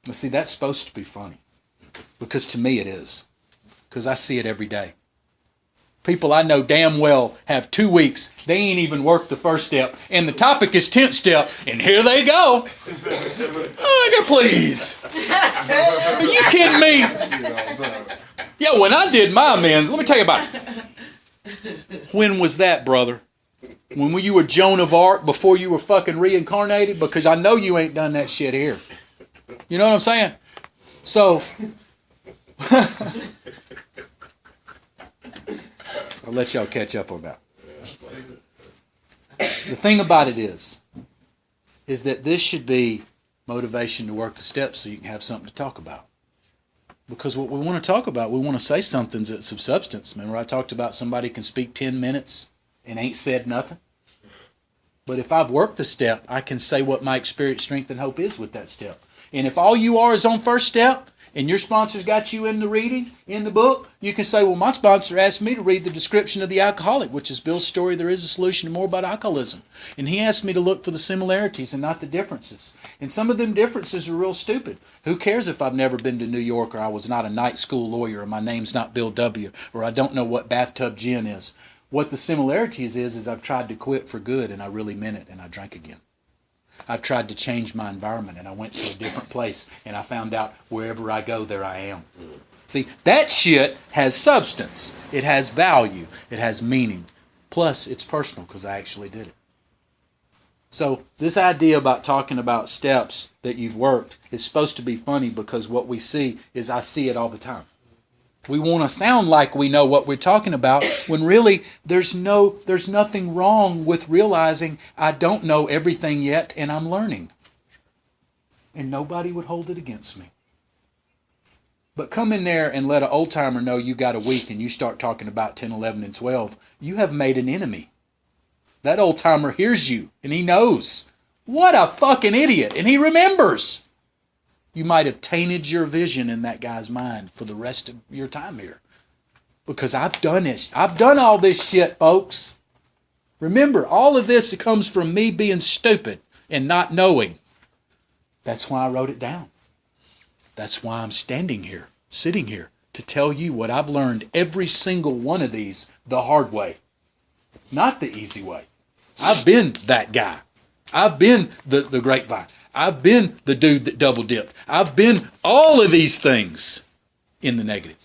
Now, see, that's supposed to be funny. Because to me it is. Because I see it every day. People I know damn well have 2 weeks. They ain't even worked the first step. And the topic is 10th step. And here they go. Oh, please. Are you kidding me? Yeah, when I did my amends, let me tell you about it. When was that, brother? When you were Joan of Arc before you were fucking reincarnated? Because I know you ain't done that shit here. You know what I'm saying? So... I'll let y'all catch up on that. The thing about it is that this should be motivation to work the steps so you can have something to talk about. Because what we want to talk about, we want to say something that's of substance. Remember I talked about somebody can speak 10 minutes and ain't said nothing? But if I've worked the step, I can say what my experience, strength, and hope is with that step. And if all you are is on first step, and your sponsor's got you in the reading, in the book, you can say, well, my sponsor asked me to read the description of the alcoholic, which is Bill's story, There is a Solution, and More About Alcoholism. And he asked me to look for the similarities and not the differences. And some of them differences are real stupid. Who cares if I've never been to New York, or I was not a night school lawyer, or my name's not Bill W., or I don't know what bathtub gin is. What the similarities is I've tried to quit for good, and I really meant it, and I drank again. I've tried to change my environment, and I went to a different place, and I found out wherever I go, there I am. See, that shit has substance. It has value. It has meaning. Plus, it's personal because I actually did it. So this idea about talking about steps that you've worked is supposed to be funny because what we see is I see it all the time. We want to sound like we know what we're talking about when really there's nothing wrong with realizing I don't know everything yet and I'm learning. And nobody would hold it against me. But come in there and let an old timer know you got a week and you start talking about 10, 11, and 12, you have made an enemy. That old timer hears you and he knows. What a fucking idiot. And he remembers. You might have tainted your vision in that guy's mind for the rest of your time here. Because I've done this. I've done all this shit, folks. Remember, all of this comes from me being stupid and not knowing. That's why I wrote it down. That's why I'm standing here, sitting here, to tell you what I've learned every single one of these the hard way. Not the easy way. I've been that guy. I've been the grapevine. I've been the dude that double dipped. I've been all of these things in the negative.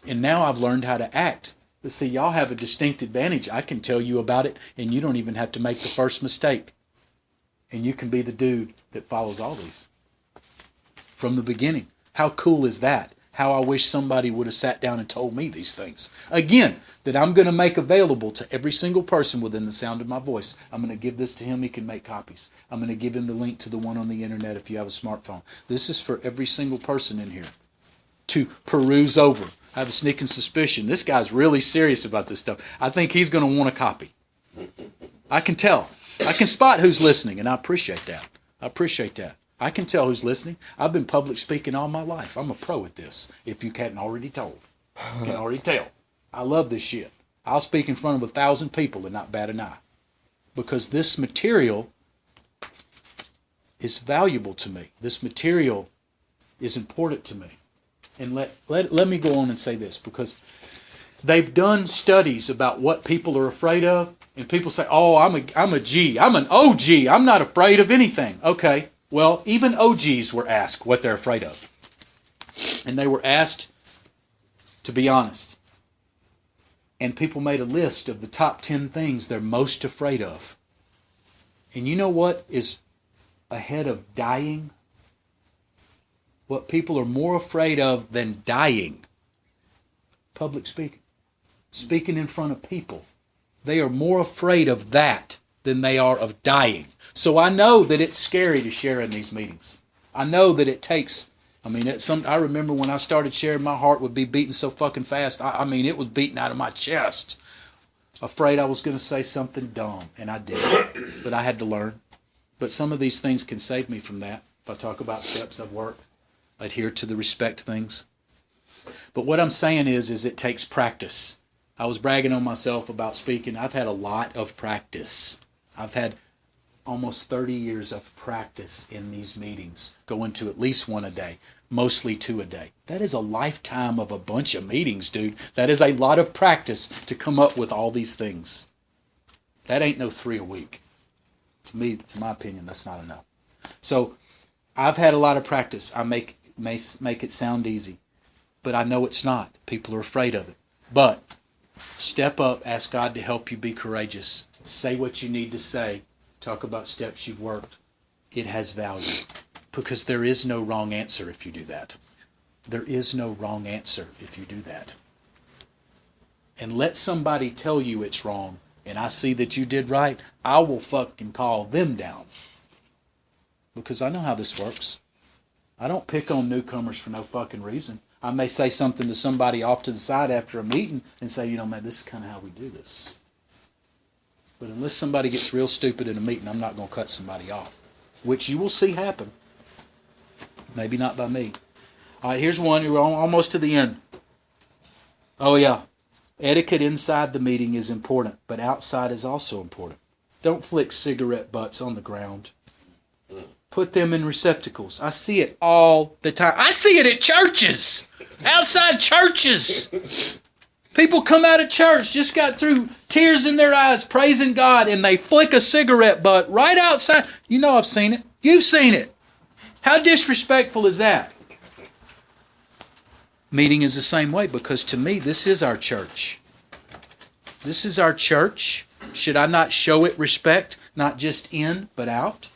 And now I've learned how to act. But see, y'all have a distinct advantage. I can tell you about it and you don't even have to make the first mistake. And you can be the dude that follows all these. from the beginning. How cool is that? How I wish somebody would have sat down and told me these things. Again, that I'm going to make available to every single person within the sound of my voice. I'm going to give this to him. He can make copies. I'm going to give him the link to the one on the internet if you have a smartphone. This is for every single person in here to peruse over. I have a sneaking suspicion this guy's really serious about this stuff. I think he's going to want a copy. I can tell. I can spot who's listening, and I appreciate that. I can tell who's listening. I've been public speaking all my life. I'm a pro at this, if you hadn't already told. You can already tell. I love this shit. I'll speak in front of 1,000 people and not bat an eye. Because this material is valuable to me. This material is important to me. And let me go on and say this, because they've done studies about what people are afraid of, and people say, oh, I'm a G. I'm an OG. I'm not afraid of anything. Okay. Well, even OGs were asked what they're afraid of. And they were asked to be honest. And people made a list of the top 10 things they're most afraid of. And you know what is ahead of dying? What people are more afraid of than dying? Public speaking. Speaking in front of people. They are more afraid of that than they are of dying. So I know that it's scary to share in these meetings. I know that it takes, I remember when I started sharing, my heart would be beating so fucking fast. It was beating out of my chest. Afraid I was going to say something dumb, and I did. But I had to learn. But some of these things can save me from that. If I talk about steps I've worked, adhere to the respect things. But what I'm saying is it takes practice. I was bragging on myself about speaking. I've had a lot of practice. I've had almost 30 years of practice in these meetings, going to at least one a day, mostly 2 a day. That is a lifetime of a bunch of meetings, dude. That is a lot of practice to come up with all these things. That ain't no 3 a week. To my opinion, that's not enough. So I've had a lot of practice. I may make it sound easy, but I know it's not. People are afraid of it. But step up, ask God to help you be courageous. Say what you need to say. Talk about steps you've worked. It has value. Because there is no wrong answer if you do that. There is no wrong answer if you do that. And let somebody tell you it's wrong, and I see that you did right, I will fucking call them down. Because I know how this works. I don't pick on newcomers for no fucking reason. I may say something to somebody off to the side after a meeting and say, man, this is kind of how we do this. But unless somebody gets real stupid in a meeting, I'm not going to cut somebody off. Which you will see happen. Maybe not by me. All right, here's one. We're almost to the end. Oh, yeah. Etiquette inside the meeting is important, but outside is also important. Don't flick cigarette butts on the ground. Put them in receptacles. I see it all the time. I see it at churches. Outside churches. People come out of church, just got through, tears in their eyes, praising God, and they flick a cigarette butt right outside. You know I've seen it. You've seen it. How disrespectful is that? Meeting is the same way, because to me, this is our church. This is our church. Should I not show it respect, not just in, but out?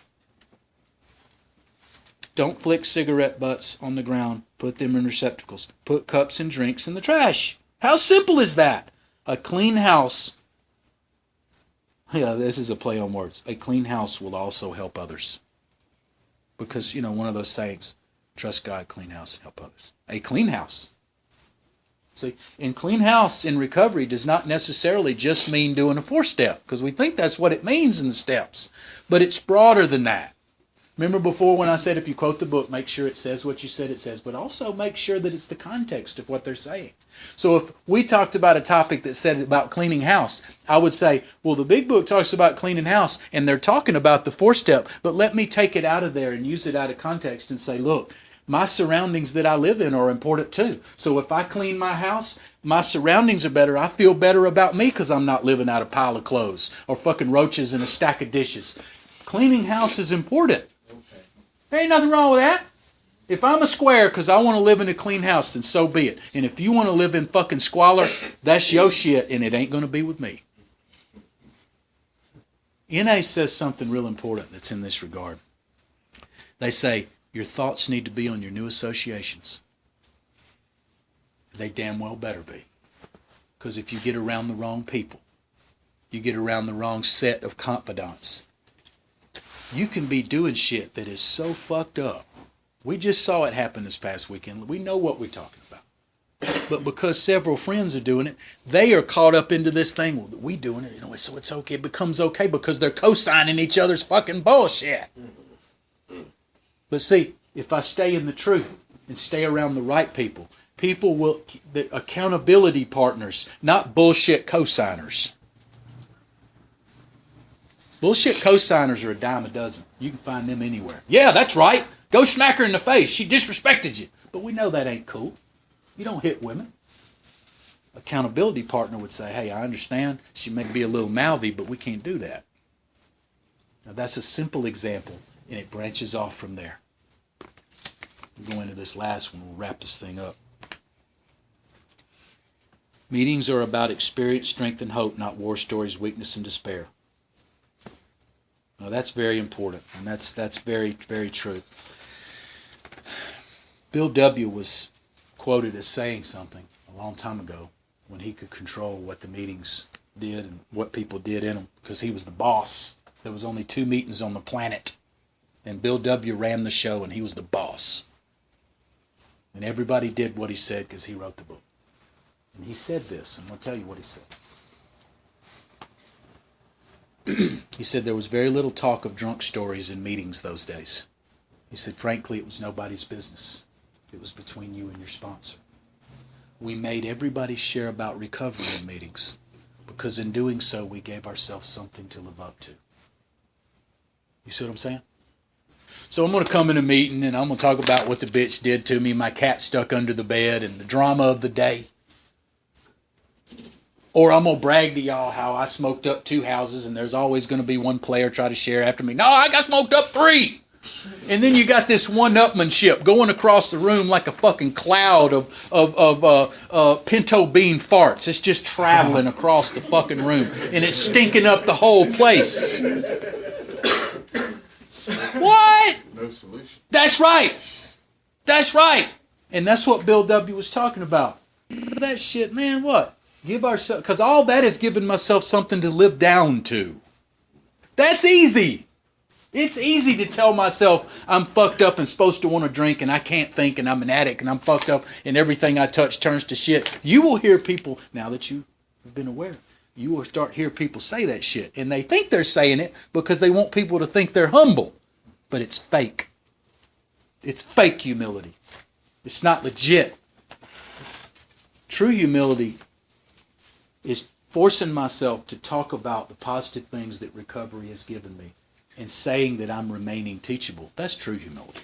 Don't flick cigarette butts on the ground. Put them in receptacles. Put cups and drinks in the trash. How simple is that? A clean house. Yeah, this is a play on words. A clean house will also help others. Because, one of those sayings, trust God, clean house, help others. A clean house. See, in clean house in recovery does not necessarily just mean doing a 4-step, because we think that's what it means in the steps. But it's broader than that. Remember before when I said if you quote the book, make sure it says what you said it says, but also make sure that it's the context of what they're saying. So if we talked about a topic that said about cleaning house, I would say, well, the big book talks about cleaning house, and they're talking about the 4-step, but let me take it out of there and use it out of context and say, look, my surroundings that I live in are important too. So if I clean my house, my surroundings are better. I feel better about me because I'm not living out a pile of clothes or fucking roaches in a stack of dishes. Cleaning house is important. There ain't nothing wrong with that. If I'm a square because I want to live in a clean house, then so be it. And if you want to live in fucking squalor, that's your shit, and it ain't going to be with me. NA says something real important that's in this regard. They say, Your thoughts need to be on your new associations. They damn well better be. Because if you get around the wrong people, you get around the wrong set of confidants, you can be doing shit that is so fucked up. We just saw it happen this past weekend. We know what we're talking about. But because several friends are doing it, they are caught up into this thing. Well, we doing it, so it's okay. It becomes okay because they're co-signing each other's fucking bullshit. But see, if I stay in the truth and stay around the right people, people will, the accountability partners, not bullshit co-signers. Bullshit co-signers are a dime a dozen. You can find them anywhere. Yeah, that's right. Go smack her in the face. She disrespected you. But we know that ain't cool. You don't hit women. Accountability partner would say, hey, I understand. She may be a little mouthy, but we can't do that. Now, that's a simple example, and it branches off from there. We'll go into this last one. We'll wrap this thing up. Meetings are about experience, strength, and hope, not war stories, weakness, and despair. Now, that's very important, and that's very, very true. Bill W. was quoted as saying something a long time ago when he could control what the meetings did and what people did in them because he was the boss. There was only 2 meetings on the planet, and Bill W. ran the show, and he was the boss. And everybody did what he said because he wrote the book. And he said this, and I'll tell you what he said. He said there was very little talk of drunk stories in meetings those days. He said, frankly, it was nobody's business. It was between you and your sponsor. We made everybody share about recovery in meetings because in doing so, we gave ourselves something to live up to. You see what I'm saying? So I'm going to come in a meeting and I'm going to talk about what the bitch did to me, my cat stuck under the bed, and the drama of the day. Or I'm going to brag to y'all how I smoked up 2 houses and there's always going to be one player try to share after me. No, I got smoked up 3. And then you got this one-upmanship going across the room like a fucking cloud of pinto bean farts. It's just traveling across the fucking room. And it's stinking up the whole place. What? No solution. That's right. That's right. And that's what Bill W. was talking about. That shit, man, what? Give ourselves, because all that is giving myself something to live down to. That's easy. It's easy to tell myself I'm fucked up and supposed to want to drink and I can't think and I'm an addict and I'm fucked up and everything I touch turns to shit. You will hear people, now that you've been aware, you will start hear people say that shit. And they think they're saying it because they want people to think they're humble. But it's fake. It's fake humility. It's not legit. True humility is forcing myself to talk about the positive things that recovery has given me and saying that I'm remaining teachable. That's true humility.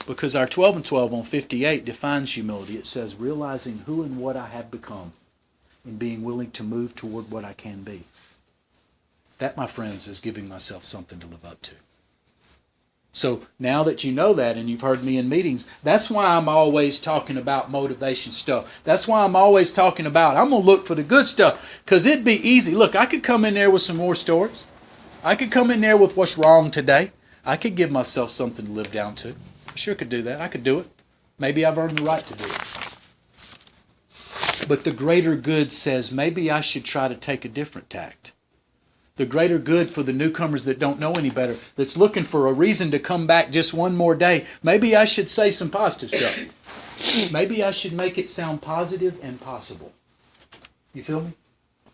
Because our 12 and 12 on 58 defines humility. It says, realizing who and what I have become and being willing to move toward what I can be. That, my friends, is giving myself something to live up to. So now that you know that and you've heard me in meetings, that's why I'm always talking about motivation stuff. That's why I'm always talking about, I'm going to look for the good stuff because it'd be easy. Look, I could come in there with some more stories. I could come in there with what's wrong today. I could give myself something to live down to. I sure could do that. I could do it. Maybe I've earned the right to do it. But the greater good says maybe I should try to take a different tact. The greater good for the newcomers that don't know any better, that's looking for a reason to come back just one more day. Maybe I should say some positive stuff. Maybe I should make it sound positive and possible. You feel me?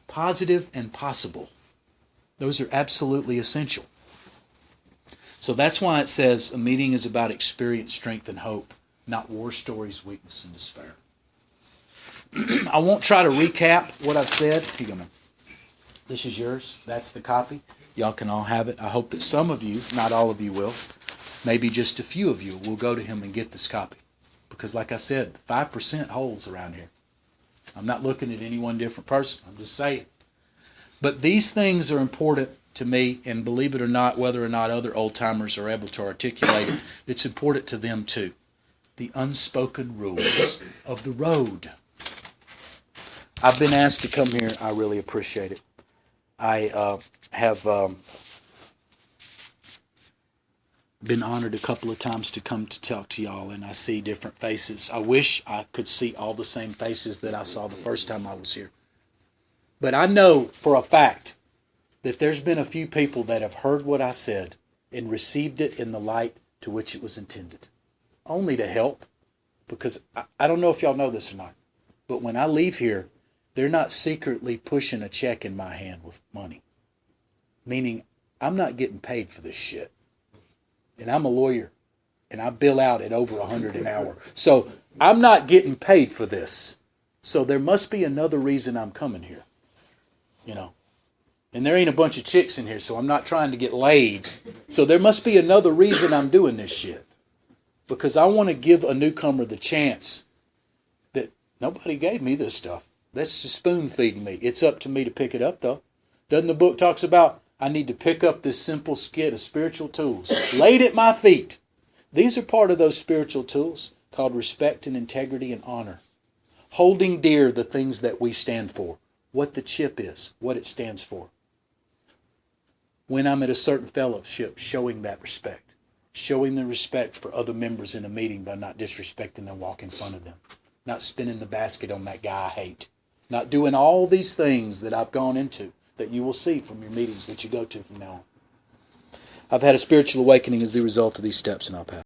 Positive and possible. Those are absolutely essential. So that's why it says a meeting is about experience, strength, and hope, not war stories, weakness, and despair. I won't try to recap what I've said. Here you go, man. This is yours. That's the copy. Y'all can all have it. I hope that some of you, not all of you will, maybe just a few of you will go to him and get this copy. Because like I said, 5% holds around here. I'm not looking at any one different person. I'm just saying. But these things are important to me, and believe it or not, whether or not other old-timers are able to articulate it, it's important to them too. The unspoken rules of the road. I've been asked to come here. I really appreciate it. I have been honored a couple of times to come to talk to y'all, and I see different faces. I wish I could see all the same faces that I saw the first time I was here. But I know for a fact that there's been a few people that have heard what I said and received it in the light to which it was intended. Only to help, because I don't know if y'all know this or not, but when I leave here, they're not secretly pushing a check in my hand with money. Meaning, I'm not getting paid for this shit. And I'm a lawyer, and I bill out at over $100 an hour. So I'm not getting paid for this. So there must be another reason I'm coming here. You know. And there ain't a bunch of chicks in here, so I'm not trying to get laid. So there must be another reason I'm doing this shit. Because I want to give a newcomer the chance that nobody gave me this stuff. That's just spoon feeding me. It's up to me to pick it up, though. Doesn't the book talks about I need to pick up this simple skit of spiritual tools laid at my feet? These are part of those spiritual tools called respect and integrity and honor. Holding dear the things that we stand for. What the chip is, what it stands for. When I'm at a certain fellowship, showing that respect. Showing the respect for other members in a meeting by not disrespecting them, walk in front of them. Not spinning the basket on that guy I hate. Not doing all these things that I've gone into that you will see from your meetings that you go to from now on. I've had a spiritual awakening as the result of these steps, and I'll pass.